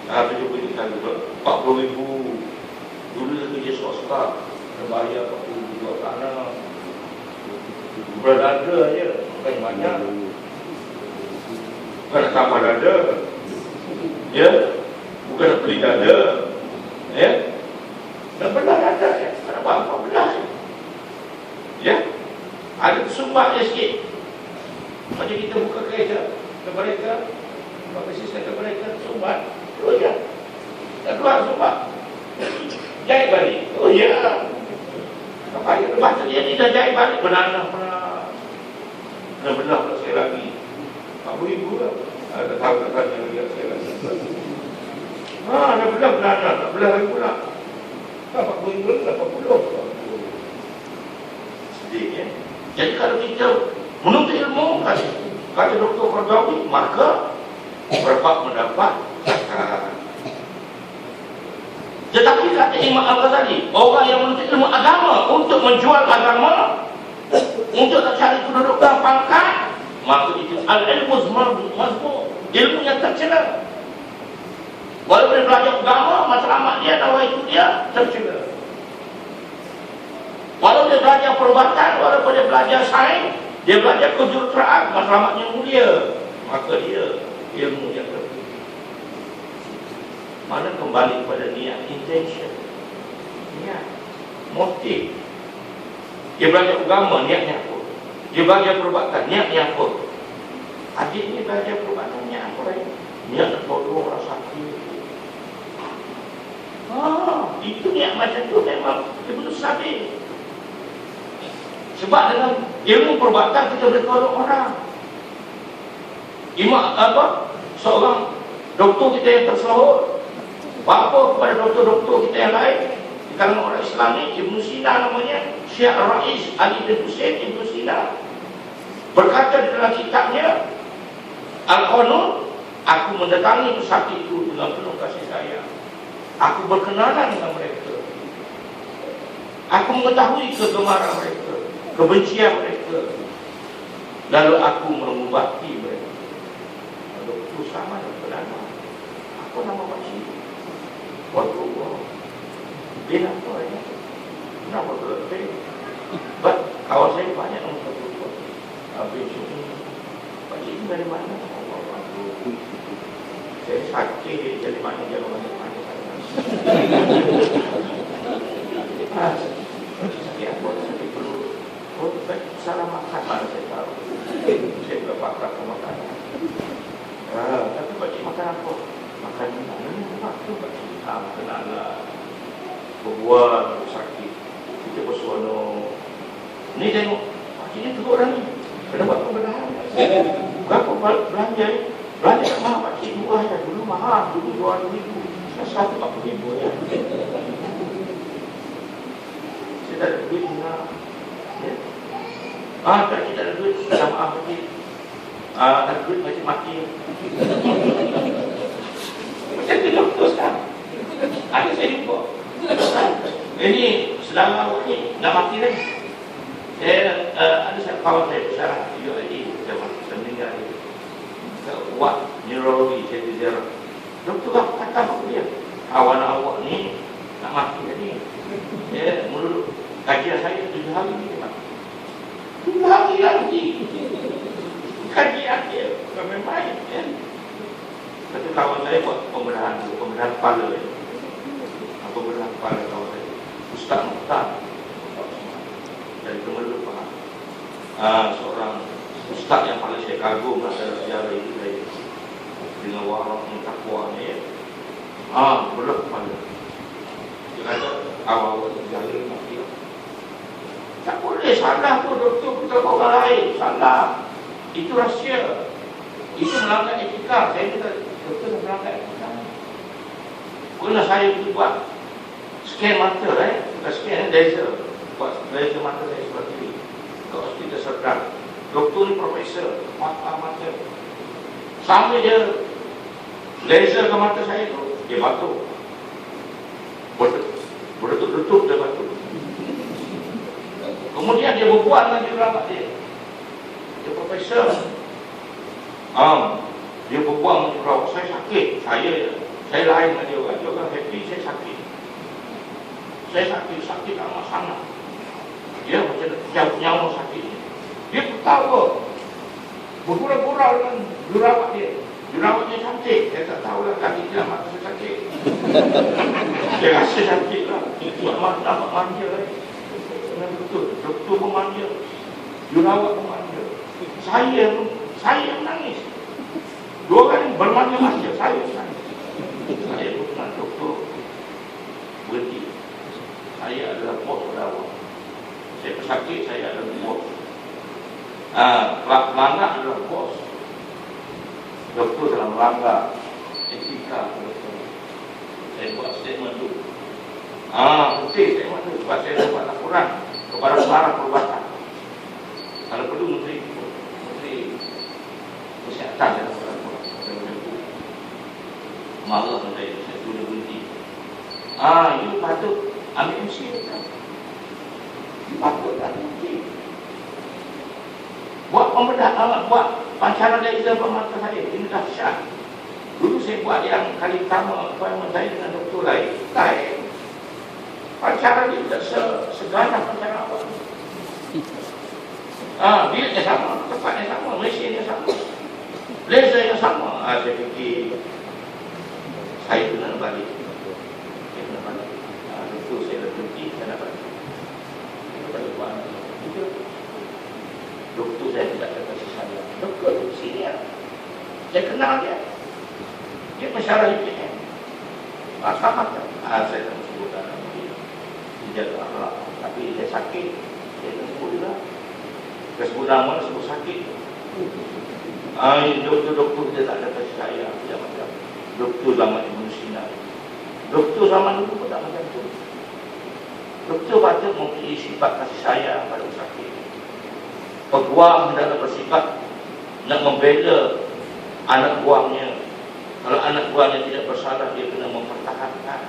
70 ringgit lagi. 40,000. Dulu kerja swasta, bayar 40,000 tanah. Berada aja, bukan banyak. bukan nak tambah dada, ya, bukan nak beli dada, ya, nak belah dada, ya, ada apa belah, ya, ada tersumbatnya sikit, macam kita buka kereta ke mereka, bagi sistem ke mereka tersumbat, terus ya, tak keluar tersumbat, jahit balik, oh ya, apa yang lepas dia ni dah jahit balik, benar-benar benar sekali lagi. Ibu lah. Ada tahu tak yang lihat saya lagi. Dah belah tak belah lagi pula. 40 80. Sedih ya. Jadi kalau kita menuntut ilmu kata Dr. Qardawi, maka berhak mendapat zakat. Tetapi kata Imam Al-Ghazali, orang yang menuntut ilmu agama untuk menjual agama, untuk nak cari kedudukan pangkat, maka itu al-ilmu mazmum, ilmu yang tercela. Walaupun dia belajar agama, matlamat dia, dakwah itu dia tercela. Walaupun dia belajar perubatan, walaupun dia belajar sains, dia belajar kejuruteraan, matlamatnya mulia, maka dia ilmu yang tercela. Mana kembali pada niat, intention, niat, motif. Dia belajar agama, niatnya apa? Dia belajar perubatan, niatnya apa? Adik ni belajar perubatan, niat apa? Niat nak tolong orang sakit. Itu niat macam tu memang dia betul sabi. Sebab dengan ilmu perubatan kita boleh tolong orang. Seorang doktor kita yang tersohor, bapa kepada doktor-doktor kita yang lain di kalangan orang Islam ni, Ibn Sina namanya, Syekh Rais Ali bin Hussein Ibn Sina, berkata di dalam kitabnya Al-Qanun, aku mendatangi pesakit itu dengan penuh kasih sayang. Aku berkenalan dengan mereka. Aku mengetahui kegemaran mereka, kebencian mereka. Lalu aku mengubati mereka. Doktor sama dan perdana. Apa nama makcik? Waktu dia apa ya? Kenapa berlebih? Kawan saya banyak orang terlupa. Habis ini, pakcik ini dari mana? Saya sakit, dari mana dia orang yang mana? Saya buat sakit perlu. Oh, baik, salah makan mana saya tahu. Saya sudah pakar ke makanan. Tapi pakcik makan apa? Makan mana? Waktu pakcik kenala berbuat sakit. Kita bersuara. Ni tengok, pakcik ni teruk orang ni. Kena buat pembenahan. Berapa belanja ni? Belanja tak mahal pakcik, murah je. Dulu mahal, dulu 200,000. 140,000 ya. Saya tak ada duit nak. Ya? Tak kita ada duit, minta maaf pakcik. Ada duit pakcik mati. Macam tu doktor sekarang. Ada saya jumpa. Ini selama ni nak mati lagi. Saya ada satu kawan saya besar juga lagi, saya meninggal lagi. Buat neurologi, saya ziarah. Doktor kata apa dia? Kawan awak ni nak mati tadi. Menurut kajian saya 7 hari ni dia mati. 7 hari lagi. Kajian dia bukan main-main. Kata kawan saya buat pembedahan kepala. Pembedahan kepala kawan saya. Ustaz Mukhtar dari Kementerian Faham. Seorang ustaz yang paling saya kagum dalam sejarah itu saya. Dengan warak dan takwanya, berat kepala. Dia kata awal-awal terjala mati. Tak boleh salah pun doktor kita orang lain. Salah. Itu rahsia. Itu melanggar etika. Saya kata doktor melanggar etika. Pernah saya pergi buat scan mata, bukan scan, laser. Buat laser mata saya seperti ini. Ke hospital Serdang. Doktor ni profesor mata. Sampai dia laser ke mata saya tu, dia batuk. Berdetuk-detuk dia batuk. Kemudian dia berbual dengan jururawat dia. Dia profesor. Dia berbual dengan jururawat, saya sakit. Saya lain dengan dia orang. Dia orang happy, saya sakit. Saya sakit amat sangat. Dia macam nyawa sakit. Dia ketawa. bergurau-gurau dengan jurawat dia. Jurawatnya cantik, saya tak tahulah kaki dia mata saya sakit. Dia rasa sakit lah. Nampak manja lah. Betul, doktor pun manja, jurawat pun manja. Saya menangis. Dua kali bermanja-manja, saya menangis. Saya pun dengan doktor berhenti. Saya adalah bos perawat. Saya pesakit, saya adalah bos. Pelanggar adalah bos. Doktor dalam melanggar etika doktor. Saya buat statement tu. Penting statement tu. Sebab saya dapat laporan kepada pengarah perubatan. Kalau perlu Menteri Kesihatan saya dapat laporan. Marah saya sudah berhenti. You patut ambil MC kan? You patut ambil MC. Buat pembedahan, buat pancaran laser pemata saya. Ini dahsyat. Dulu saya buat yang kali pertama appointment saya dengan doktor lain. Pancaran dia tidak segala pancaran awal. Biliknya sama, tempatnya sama, mesinnya sama, lasernya sama. Saya fikir saya kena balik. Doktor saya dah berhenti, saya nak balik. Saya balik buat. Doktor saya tidak ada kasih saya. Doktor senior. Saya kenal dia. Dia masyarakat UPM. Masa-masa. Saya tak sebut dalam dia. Dia jaga akhlak. Tapi dia sakit. Saya tak sebut dia lah. Dia sebut nama, sebut sakit. Doktor-doktor dia tak ada kasih saya. Dia macam doktor zaman Ibn Sina. Doktor zaman dulu pun tak macam tu. Doktor patut mempunyai sifat kasih sayang pada sakit. Peguam adalah bersifat nak membela anak buahnya. Kalau anak buahnya tidak bersalah, dia kena mempertahankan.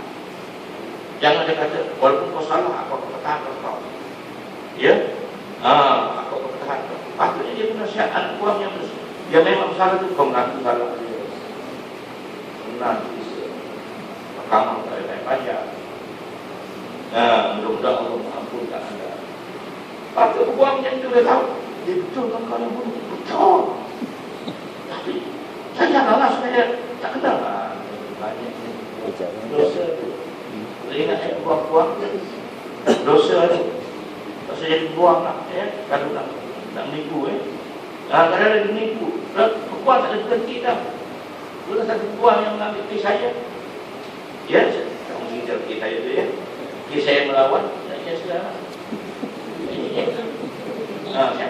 Jangan dia kata, walaupun kau salah, aku akan pertahankan kau. Ya? Aku akan pertahankan. Patutnya dia kena siap anak buahnya. Dia memang salah itu, kau mengaku salah dia. Benar, bisa. Mahkamah tak ada pajak. Mudah-mudahan Allah mengampunkan anda. Patut peguam macam itu dia tahu. Dia betul kan kau yang bunuh? Betul. Tapi saya janganlah supaya tak kenal lah. Banyak dosa tu. Ingat saya buang-buang dosa tu. Tak saya buang nak kalau nak menipu kadang-kadang dia menipu. Peguam tak ada berhenti dah. Dulu satu peguam yang mengambil kes saya. Ya, kamu cerita kes saya tu ya. Kes saya melawan, tak saya sekarang. Saya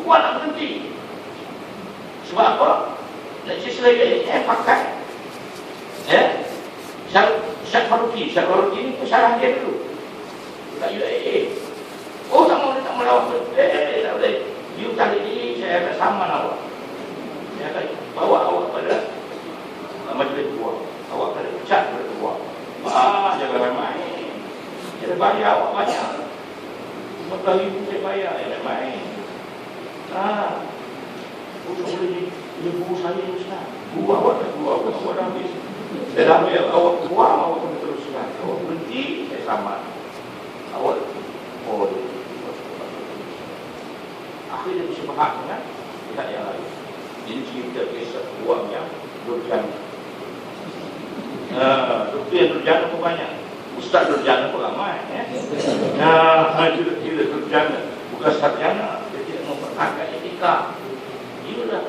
buat nak berhenti. Sebab apa? Nak selagi pakai Syed Faruqi ni kesalahan dia dulu kat UAE. Tak mau, dia tak melawan. Tak boleh. You kali ini saya akan saman awak. Saya akan bawa awak pada majlis buah. Awak akan pecat pada buah. Jangan main. Saya bayar awak banyak. 15,000 saya bayar, nak main. Boleh ibu saya Ustaz. Gua awak dah habis. Saya dah ambil awak buang, awak kena teruskan. Awak berhenti, saya saman. Awak akhirnya bisa faham dengan pihak yang lain. Ini cerita kisah buang yang durjana. Doktor yang durjana pun banyak. Ustaz durjana pun ramai. Itu durjana. Bukan sarjana. Dia tidak mempertahankan etika. Dia dah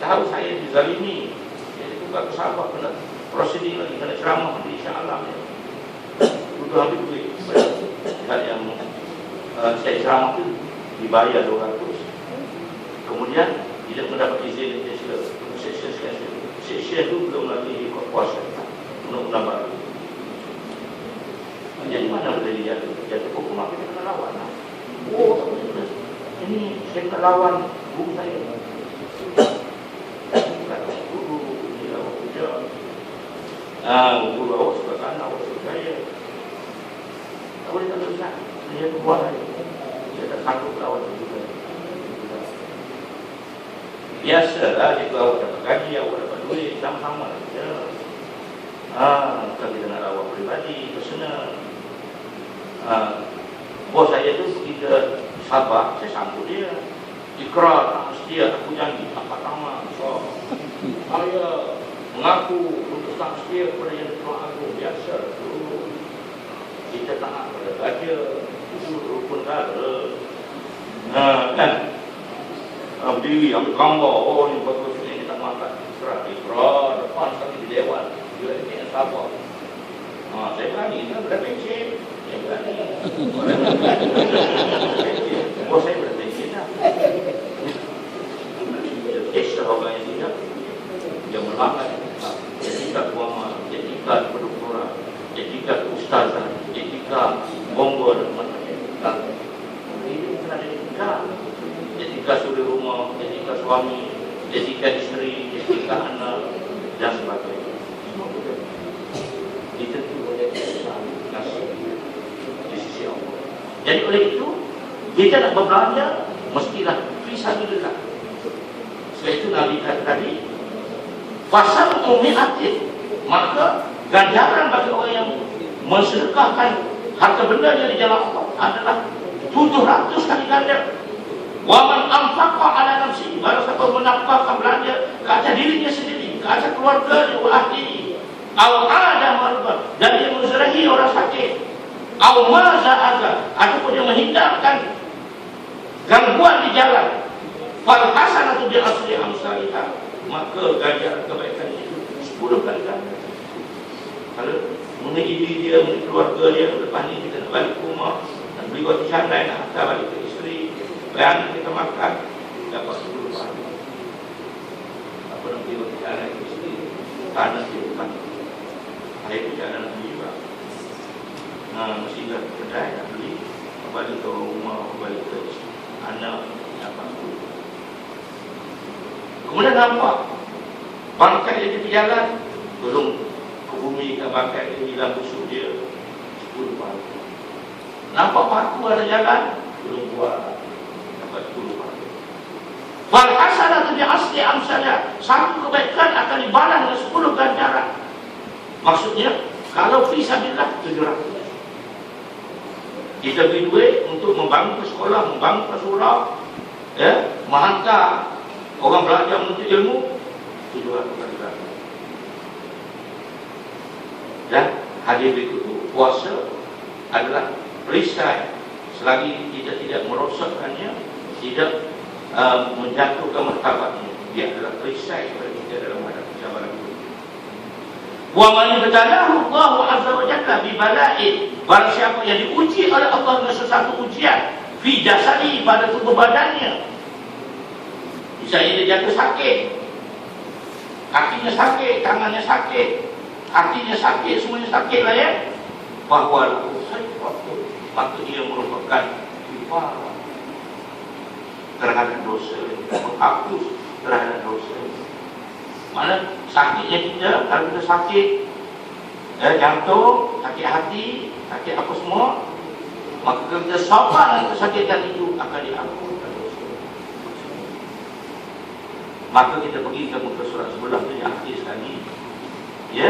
tahu saya dizalimi. Dia buka kesabar. Kena prosedur lagi. Kena ceramah di insyaAllah. Untuk habis duit. Hal yang saya ceramah itu dibayar 200. Kemudian tidak mendapat izin dari Session itu belum lagi kuasa. Undang-undang baru. Jadi mana boleh jatuh hukum kita kena lawan. Tak boleh. Ini saya kena lawan guru saya. Guru awak kerja. Guru awak suka sana, awak suka saya. Tak boleh tak susah. Saya buat lagi. Saya tak sanggup lawan juga. Biasalah jika awak dapat gaji, awak dapat duit, sama-sama saja. Bukan kita nak awak pribadi, personal. Bos saya tu kita sabar, saya sambut dia. Ikrar, dia aku janji angkat tangan. So, saya mengaku untuk tak setia kepada yang Tuhan Agung biasa dulu. Kita taat pada raja, itu rukun dara. Kan? Berdiri, ambil gambar, oh ni bagus ni kita makan. Serah ikrar, depan sekali di dewan. Bila ini yang sabar. Saya berani, saya berpencet. Saya berani. Oh, saya berpencet lah. Ekstra orang yang tidak, dia melanggar etika agama, etika kedokteran, etika ustazah, etika bonggol dan macam-macam. Ini bukan ada etika suri rumah, etika suami, etika isteri, etika anak dan sebagainya. Ditentu oleh nasib di sisi Allah. Jadi oleh itu kita nak berbelanja mestilah fisabilillah. Sebab itu Nabi kata tadi, fasal mu'minatin, maka ganjaran bagi orang yang mensedekahkan harta benda di jalan Allah adalah 700 kali ganda. Wa man anfaqa ala nafsihi, barang siapa menafkahkan belanja ke atas dirinya sendiri, ke atas keluarganya, wa ahlihi, aw ada marba, dan dia menzarahi orang sakit, aw maza'aga, ataupun dia menghindarkan gangguan di jalan, fal hasanatu bi asli amsalihah, maka ganjaran kebaikan itu 10 kali ganda. Kalau mengenai dia, mengenai keluarga dia, lepas ni kita nak balik ke rumah, nak beli roti canai, nak hantar balik ke isteri, bayang kita makan, dapat 10 pahala. Apa nak beli roti canai ke isteri, panas dia bukan. Saya tu jangan nak beli juga. Mesti dah kedai nak beli, balik ke rumah, balik ke anak, dapat 10. Kemudian nampak bangkai dia di jalan, belum ke bumi ke bangkai dia hilang busuk dia 10 pahala. Nampak paku ada jalan, belum buat, dapat 10 pahala. Wal hasanatu bi asli amsalha, satu kebaikan akan dibalas dengan 10 ganjaran. Maksudnya kalau fisabilillah 700. Kita beri duit untuk membangun sekolah, membangun surau, ya, menghantar orang belajar menuntut ilmu 700 kali ganda. Dan hadis berikut itu, puasa adalah perisai selagi kita tidak merosakkannya, tidak menjatuhkan martabatnya. Dia adalah perisai kepada kita dalam menghadapi cabaran itu. Wa man ibtalahu Allah azza wa jalla bi bala'in, barang siapa yang diuji oleh Allah dengan sesuatu ujian fi jasadi, pada tubuh badannya. Misalnya dia jatuh sakit, kakinya sakit, tangannya sakit, hatinya sakit, semuanya sakit lah ya. Bahawa maka dia merupakan kifarah terhadap dosa, menghapus terhadap dosa. Mana sakitnya kita, kalau kita sakit jantung, sakit hati, sakit apa semua, maka kalau kita sabar dengan kesakitan itu akan dihapuskan dosa. Maka kita pergi ke muka surat sebelah tu yang akhir sekali, ya,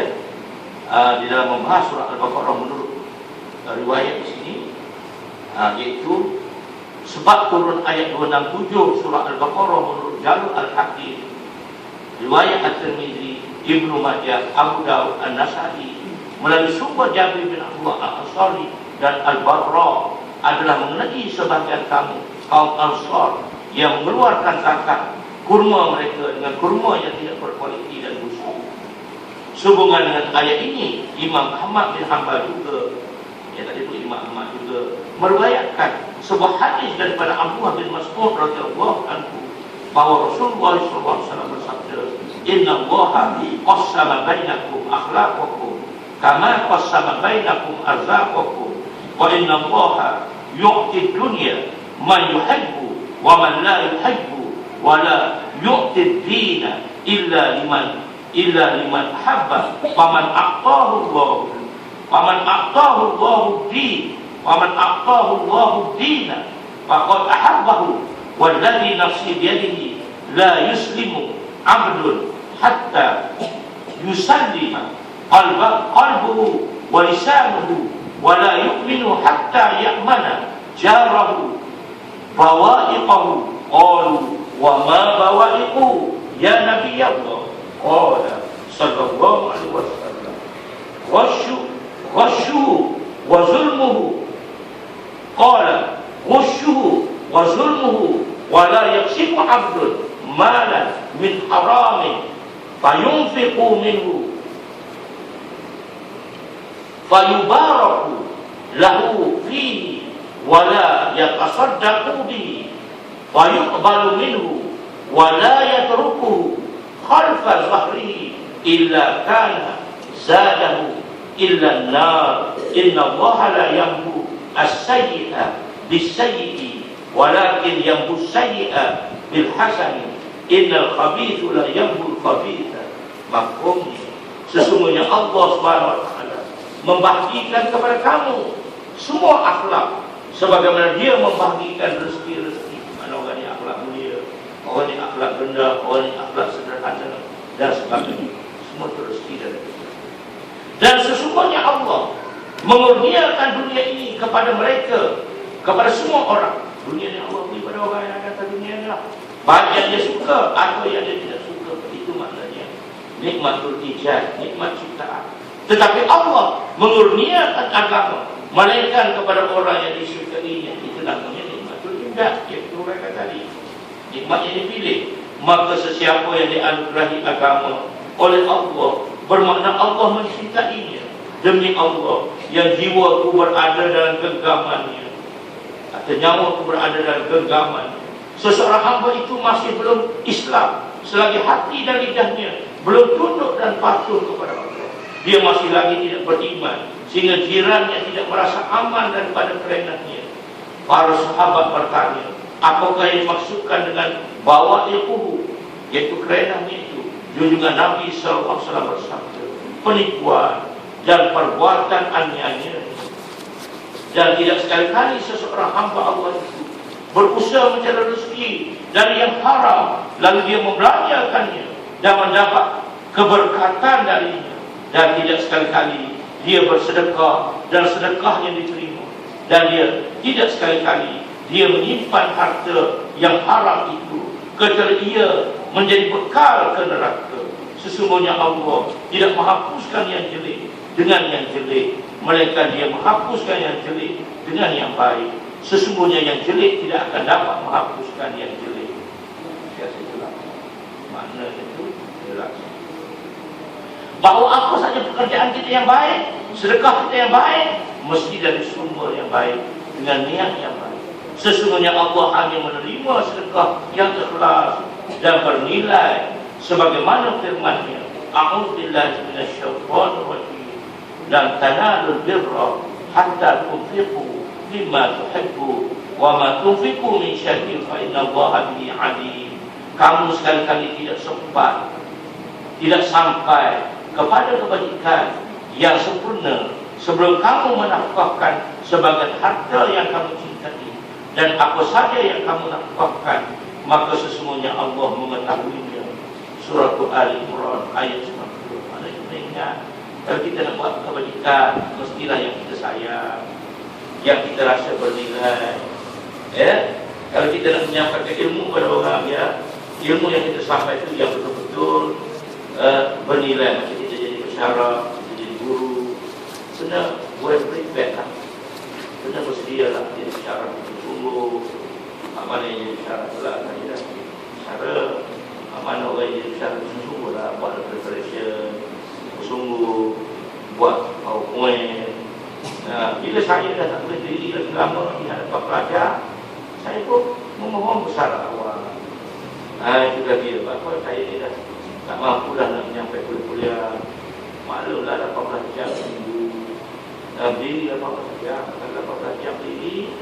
di dalam membahas surah Al-Baqarah menurut riwayat di sini, iaitu sebab turun ayat 267 surah Al-Baqarah menurut Jalul Al-Hakim, riwayat At-Tirmidzi, Ibnu Majah, Abu Dawud, An-Nasa'i melalui sumber Jabir bin Abdullah Al-Ansari dan Al-Barra adalah mengenai sebahagian kaum Ansar yang mengeluarkan zakat kurma mereka dengan kurma yang tidak berkualiti dan busuk. Sehubungan dengan ayat ini, Imam Ahmad bin Hanbal juga, yang tadi itu Imam Ahmad juga meriwayatkan sebuah hadis daripada Abdullah bin Mas'ud radhiyallahu anhu bahawa Rasulullah SAW bersabda, Inna Allaha qassama bainakum akhlaqakum kama qassama bainakum arzaqakum, wa inna Allaha yu'ti dunya man yuhibbu wa man la yuhibbu, wa la yu'ti dina illa liman habba, faman aqtahu Allahu din, waman aqtahu Allahu dina faqad ahabbahu, walladhi nafsi biyadihi la yuslimu abdun hatta yusallima qalbuhu wa lisanuhu wa la yu'minu hatta ya'mana jarahu bawa'iqahu, qalu wa ma bawa'iku ya Nabi Allah. Qala sallallahu alaihi wasallam, ghashu wa zulmuhu. Qala ghashu wa zulmuhu wa la yaksimu 'abdun malan min haramin fayunfiqu minhu fayubaraku lahu fihi wa la yatasaddaqu bihi fayuqbalu minhu wa la yatrukuhu khalfa zahrihi illa kana zadahu illa an-nar. Inna Allaha la yamhu as-sayyi'a bis-sayyi'i walakin yamhu as-sayyi'a bil-hasani. Innal khabithu la yamhu al-khabitha. Maksudnya, sesungguhnya Allah Subhanahu wa taala membagikan kepada kamu semua akhlak sebagaimana Dia membagikan rezeki-rezeki. Mana orang yang akhlak mulia, orang yang akhlak rendah, orang yang akhlak sederhana dan sebagainya. Semua itu rezeki dari kita. Dan sesungguhnya Allah mengurniakan dunia ini kepada mereka, kepada semua orang. Dunia yang Allah beri pada orang yang akan dunia inilah, baik yang dia suka atau yang dia tidak suka. Itu maknanya nikmatul ijaz, nikmat ciptaan. Tetapi Allah mengurniakan agama, melainkan kepada orang yang disukainya. Itu namanya nikmatul indah. Yang kita kata tadi, nikmat yang dipilih. Maka sesiapa yang dianugerahi agama oleh Allah, bermakna Allah mencintainya. Demi Allah yang jiwaku berada dalam genggamannya, atau nyawaku berada dalam genggamannya. Seseorang hamba itu masih belum Islam selagi hati dan lidahnya belum tunduk dan patuh kepada Allah. Dia masih lagi tidak beriman, sehingga jirannya tidak merasa aman daripada kerenahnya. Para sahabat bertanya, apakah yang dimaksudkan dengan bawa ilmuhu, yaitu kerenahnya itu? Junjungan Nabi SAW bersabda, penipuan dan perbuatan aniaya. Dan tidak sekali-kali seseorang hamba Allah itu berusaha mencari rezeki dari yang haram, lalu dia membelanjakannya dan mendapat keberkatan darinya. Dan tidak sekali-kali dia bersedekah dan sedekahnya diterima. Dan dia tidak sekali-kali dia menyimpan harta yang haram itu kecuali ia menjadi bekal ke neraka. Sesungguhnya Allah tidak menghapuskan yang jelek dengan yang jelek, melainkan Dia menghapuskan yang jelek dengan yang baik. Sesungguhnya yang jelek tidak akan dapat menghapuskan yang jelek. Itulah makna itu jelas. Bahawa apa saja pekerjaan kita yang baik, sedekah kita yang baik, mesti dari sumber yang baik, dengan niat yang baik. Sesungguhnya Allah hanya menerima sedekah yang ikhlas dan bernilai, sebagaimana firman-Nya, a'udzubillahi minasyaitonir rajim, lan tanalul birra hatta tunfiqu mimma tuhibbu wa ma tunfiqu min syai'in fa innallaha bihi alim. Kamu sekali-kali tidak sempat, tidak sampai kepada kebajikan yang sempurna sebelum kamu menafkahkan sebagian harta yang kamu cintai. Dan apa saja yang kamu nafkahkan, maka sesungguhnya Allah mengetahuinya. Surah Al-Imran ayat 90. Mana kita ingat, kalau kita nak buat kebajikan, mestilah yang kita sayang, yang kita rasa bernilai. Kalau kita nak menyampaikan ilmu kepada orang, ilmu yang kita sampaikan itu yang betul-betul bernilai. Macam kita jadi pensyarah, kita jadi guru, kena well prepared lah, kena bersedia lah jadi pensyarah. Sungguh mana yang jadi syarat lah, cara mana orang yang jadi syarat sungguh lah, buat preparation, sungguh buat PowerPoint. Bila saya dah tak berdiri lagi lama di hadapan pelajar, saya pun memohon besar awal. Itu lagi apa, saya ni dah tak mampu dah nak menyampaikan kuliah. Maklumlah 18 jam minggu, berdiri 18 jam, 18 jam berdiri.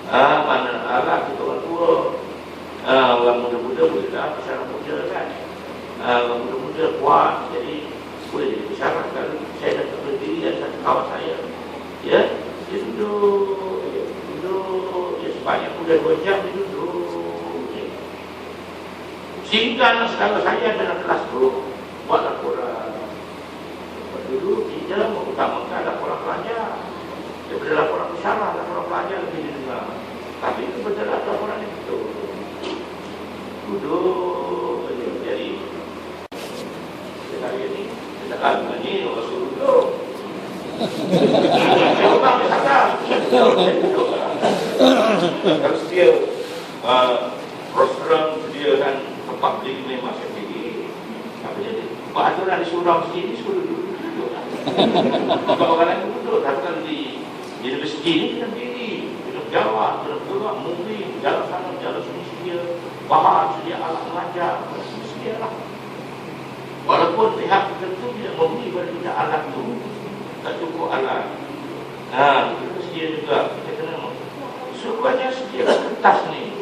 Mana arah kita orang tua, orang muda-muda boleh dah bicara muda kan, orang muda-muda kuat, jadi boleh jadi bicara. Kalau saya dah tak berdiri dan satu kawan saya, dia duduk, sebanyak muda 2 jam dia duduk. Sehingga sekarang saya dalam kelas guru buat laporan, dulu tidak mengutamakan laporan pelajar daripada laporan bicara. Laporan pelajar lebih didengar, tapi itu betul laporan itu Sekarang ni orang suruh duduk. Orang dia sadar. Kalau sedia program sediakan tempat beli memang sendiri. Apa jadi? Peraturan di surau sendiri suruh duduk. Kalau orang lain duduk, datang di universiti ni kita berdiri, kita berjawab, kita bergerak, moving, jalan sana, jalan sini sedia, bahan sedia, alat mengajar, sedia lah. Walaupun pihak tertentu tidak memberi pada kita alat tu, tak cukup alat. Kita sedia juga. Kita kena suruhannya sedia kertas ni.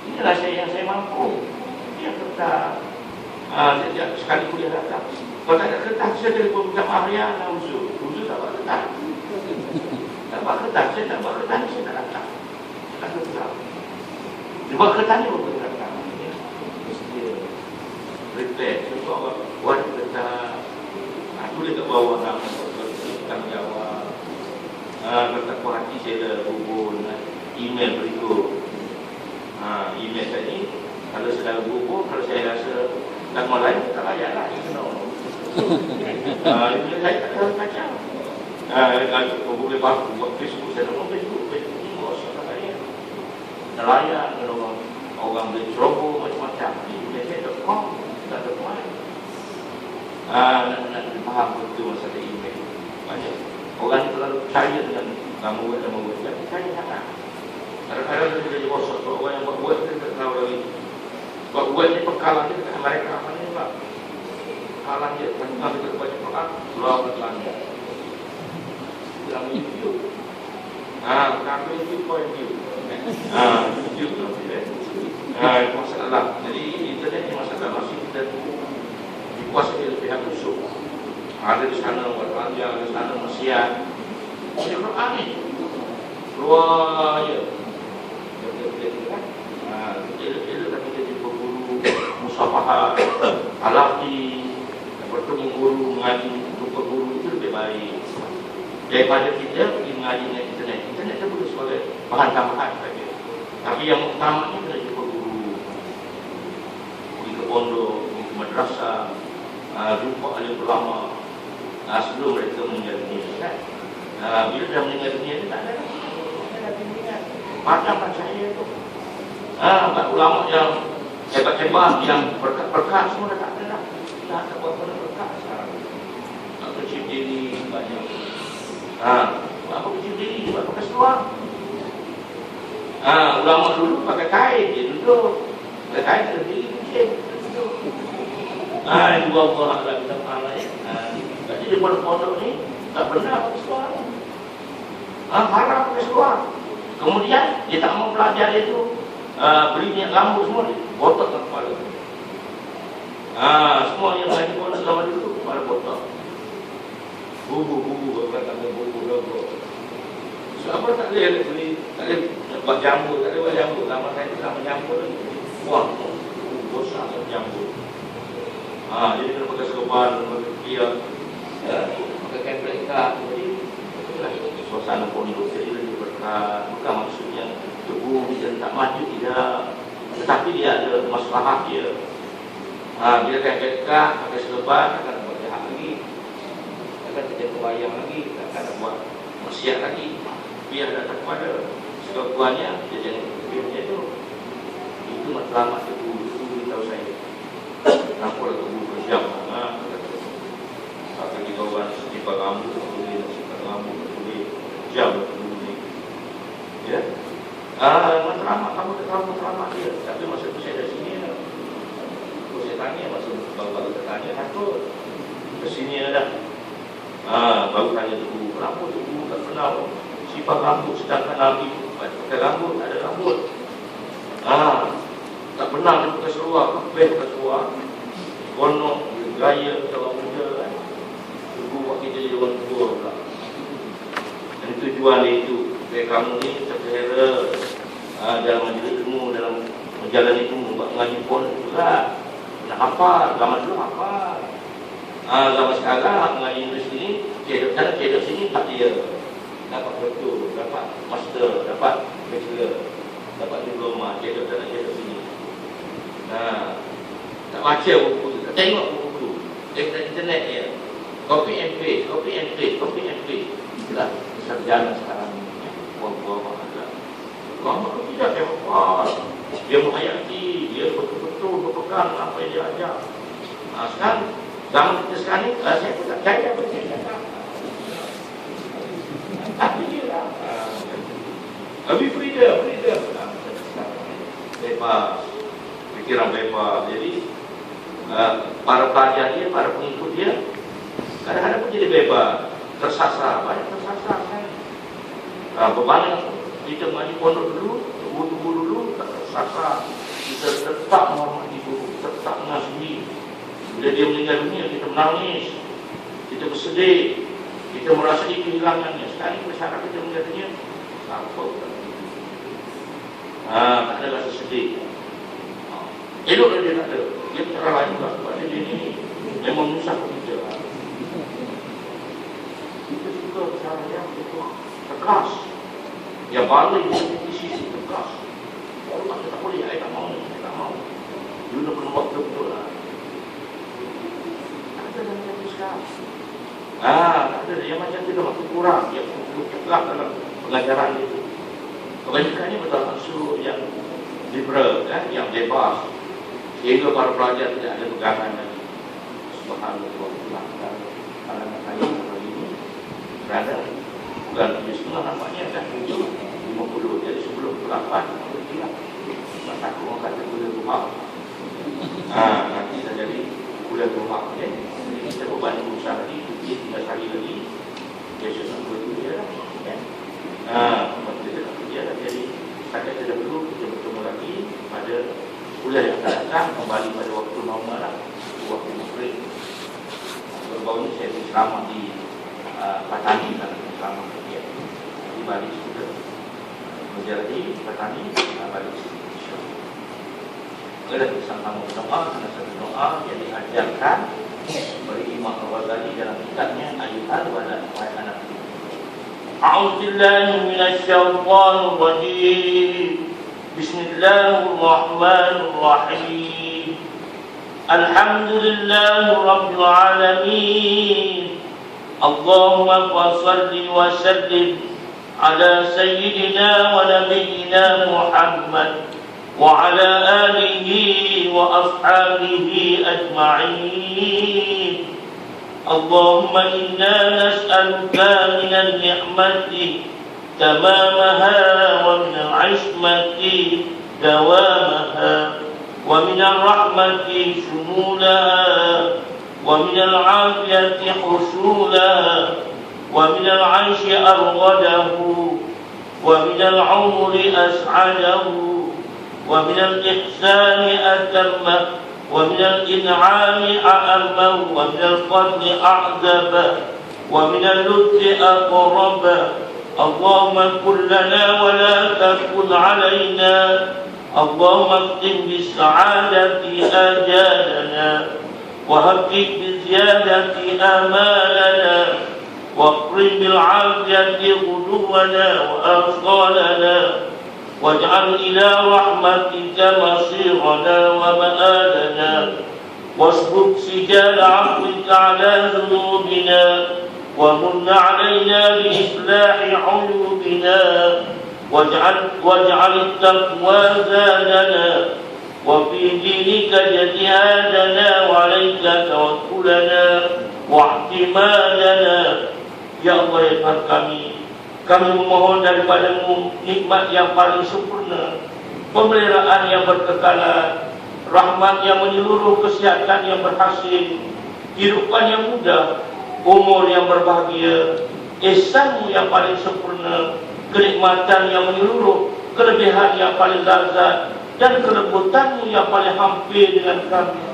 Inilah yang saya mampu. Dia kertas. Sejak sekali kuliah datang. Kalau tak ada kertas, saya telefon minta maaf ya, nak usul. Usul tak buat kertas. Tak buat kertas, saya tak buat kertas, saya tak datang. Tak kertas. Dia buat kertas ni baru datang. Sedia. Repair. Sebab orang buat kertas. Tulis kat bawah nama tanggungjawab. Kata puas hati saya dah hubung email berikut. Email tadi, kalau sedang hubung, kalau saya rasa nama lain tak layak lah. Bila saya tak tahu macam kalau boleh buat Facebook, saya nak buat Facebook ni buat soal lain. Nelayan, orang beli ceroboh macam-macam. Ini saya.com, tak ada point. Nak faham betul masalah email. Banyak orang yang terlalu percaya dengan nama web, tak percaya sangat. Kadang-kadang dia jadi bosok. Orang yang buat web dia tak tahu lagi. Buat web ni pekalan dia dekat Amerika. Apa ni Pak? Pekalan dia, tengah kita baca Quran, keluar pekalan dia. Dalam YouTube. Kami YouTube point view. YouTube itu masalah. Jadi internet ni masalah masih kita dikuasai oleh pihak musuh. Ada di sana Quran, ada di sana Malaysia. Ini Quran ni keluar je. Elok-elok tapi jadi guru musafahah, alaqi, bertemu guru, mengaji, jumpa guru itu lebih baik daripada kita pergi mengaji dengan internet. Internet itu boleh sebagai bahan tambahan saja. Tapi yang utamanya kena jumpa guru, pergi ke pondok, pergi ke madrasah, jumpa alim ulama sebelum mereka meninggal dunia. Bila dah meninggal dunia itu tak ada bimbingan. Macam saya tu. Ulama yang hebat-hebat, yang berkat-berkat semua dah tak ada dah. Tak buat benda berkat sekarang. Tak kecil diri banyak. Apa kecil diri buat pakai seluar. Ulama dulu pakai kain dia duduk. Pakai kain ada diri kucing. Itu Allah Allah kita pahala ya. Jadi di pondok ni tak benar pakai seluar. Haram pakai seluar. Kemudian dia tak mau belajar itu beri minyak lampu semua ni botak ke kepala. Semua yang lagi pun selama dulu kepala botak. Bubu berkata bubu logo. So apa tak boleh beli, tak boleh buat jambu, tak boleh buat jambu. Lama saya tak menjambu lagi. Wah, bosan jambu. Jadi kena pakai serban, pakai kiak, pakai kain pelikat. Jadi suasana pondok jadi lebih berkat. Bukan maksudnya tubuh dia tak maju tidak, tetapi dia ada masalah dia. Bila kain pelikat, pakai serban, akan buat jahat lagi, akan terjadi wayang lagi, akan buat maksiat lagi. Biar datang kepada sekuannya, dia jangan biarnya itu matlamat tubuh itu beritahu saya. Nampak tubuh berjam. Kata kita orang setiap rambut, boleh setiap rambut, boleh jam tubuh ni. Ya. Matlamat kamu tak matlamat dia. Tapi masa tu saya dari sini, saya tanya masa baru tanya takut. Ke sini dah. Baru tanya tubuh, kenapa tubuh tak kenal sifat rambut sedangkan Nabi pakai rambut, ada rambut. Tak pernah dia pakai seluar, pakai seluar. Konok, gaya orang muda kan. Tubuh buat kita jadi orang tua pula. Dan tujuan dia itu, supaya kamu ni terkira dalam majlis ilmu, dalam menjalani ilmu, buat mengaji pun juga. Nak hafal, zaman dulu hafal. Zaman sekarang mengaji Inggeris ni, cedok sini tak dia. Dapat betul, dapat master, dapat bachelor, dapat diploma, cedok sini. Tak baca buku tu, tak tengok buku tu. Dia kata internet dia. Copy and paste, copy and paste, copy and paste. Itulah sarjana sekarang ini. Buang-buang ada. Kalau tidak hebat, dia menghayati, dia betul-betul berpegang apa yang dia ajar. Sekarang zaman kita sekarang ni, saya pun tak percaya apa yang dia kata. Tapi dia lah. Lebih freedom. Bebas, pikiran bebas. Jadi para pelajar dia, para pengikut dia, kadang-kadang pun jadi bebas, tersasar, banyak tersasar kan. Bebannya kita mengaji pondok dulu, tunggu dulu, tersasar. Kita tetap menghormati guru, tetap mengasihi. Bila dia meninggal dunia, kita menangis, kita bersedih, kita merasai kehilangannya. Sekarang masyarakat kita meninggal dunia, apa? Tak ada rasa sedih. Elok dia tak ada. Dia cara lain juga. Sebab dia ni memang menyusahkan kita. Kita suka cara yang tegas. Yang balik di sisi tegas. Kalau tak boleh, saya tak mau. You nak kena buat betul lah. Tak ada yang macam tu sekarang. Tak ada. Yang macam tu dah makin kurang. Yang tegas dalam pengajaran itu. Kebanyakannya betul suruh yang liberal, yang bebas, sehingga para pelajar tidak ada pegangan lagi. Subhanallah, kalangan saya hari ini berada bulan 7,5 nampaknya dah 50. Jadi sebelum 8 tidak. Masa aku orang kata kuliah rumah. Nanti dah jadi kuliah rumah. Jadi kita berbanding berusaha lagi, 3 hari lagi, besok nak kuliah. Kita nak kerja dan jadi setakat kita dulu kita bertemu lagi pada kuliah yang akan datang, kembali pada waktu normal lah, waktu maghrib. Baru ni saya bersama di Patani dan bersama kerja di Bali juga menjadi Patani Bali. Kita bersama berdoa karena satu doa yang diajarkan oleh Imam Al-Ghazali dalam kitabnya Ayuhan pada anak. أعوذ بالله من الشيطان الرجيم بسم الله الرحمن الرحيم الحمد لله رب العالمين اللهم صل وسلم على سيدنا ونبينا محمد وعلى آله وأصحابه أجمعين اللهم إنا نسألك من النعمة تمامها ومن العصمة دوامها ومن الرحمة شمولها ومن العافية حصولها ومن العيش أرغده ومن العمر أسعده ومن الإحسان أتمه ومن الإنعام أعمه ومن الفضل أعذبه ومن اللطف أقربه اللهم كن لنا ولا تكن علينا اللهم اختم بالسعادة آجالنا وهبك بزيادة آمالنا واقرن بالعافية غدونا وآصالنا واجعل إلى رحمتك مصيرنا ومآلنا واصبب سجال عفوك على ذنوبنا ومن علينا بإصلاح عيوبنا واجعل التقوى زادنا وفي دينك جهادنا وعليك توكلنا واعتمادنا يا الله يا Tuhan kami memohon daripada-Mu nikmat yang paling sempurna, pemeliharaan yang berkekalan, rahmat yang menyeluruh, kesihatan yang berhasil, kehidupan yang mudah, umur yang berbahagia, ihsan-Mu yang paling sempurna, kenikmatan yang menyeluruh, kelebihan yang paling lazat, dan kelembutan-Mu yang paling hampir dengan kami.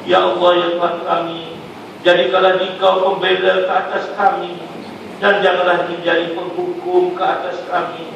Ya Allah ya Tuhan kami, jadikanlah Dikau pembela ke atas kami, dan janganlah menjadi penghukum ke atas kami.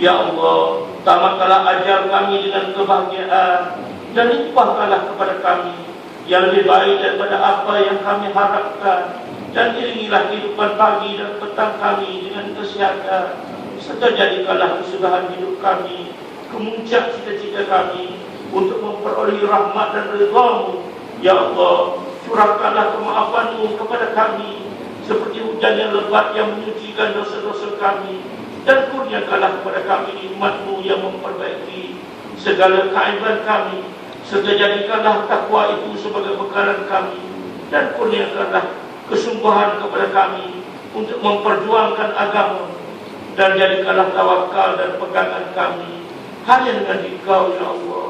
Ya Allah, tamatkanlah ajar kami dengan kebahagiaan, dan limpahkanlah kepada kami yang lebih baik daripada apa yang kami harapkan, dan iringilah kehidupan pagi dan petang kami dengan kesihatan, serta jadikanlah kesudahan hidup kami kemuncak cita-cita kami untuk memperoleh rahmat dan ridha-Mu. Ya Allah, curahkanlah kemaafan-Mu kepada kami seperti hujan yang lebat yang menyucikan dosa-dosa kami, dan kurniakanlah kepada kami nikmat-Mu yang memperbaiki segala keaiban kami, serta jadikanlah takwa itu sebagai bekalan kami, dan kurniakanlah kesungguhan kepada kami untuk memperjuangkan agama, dan jadikanlah tawakal dan pegangan kami hanya dengan Engkau ya Allah.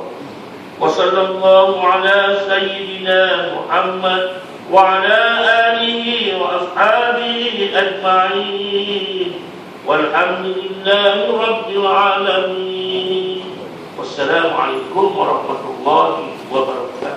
Wa sallallahu ala sayyidina Muhammad wa ala alihi wa ashabihi ajma'in, walhamdulillahi rabbil alamin. Wassalamualaikum warahmatullahi wabarakatuh.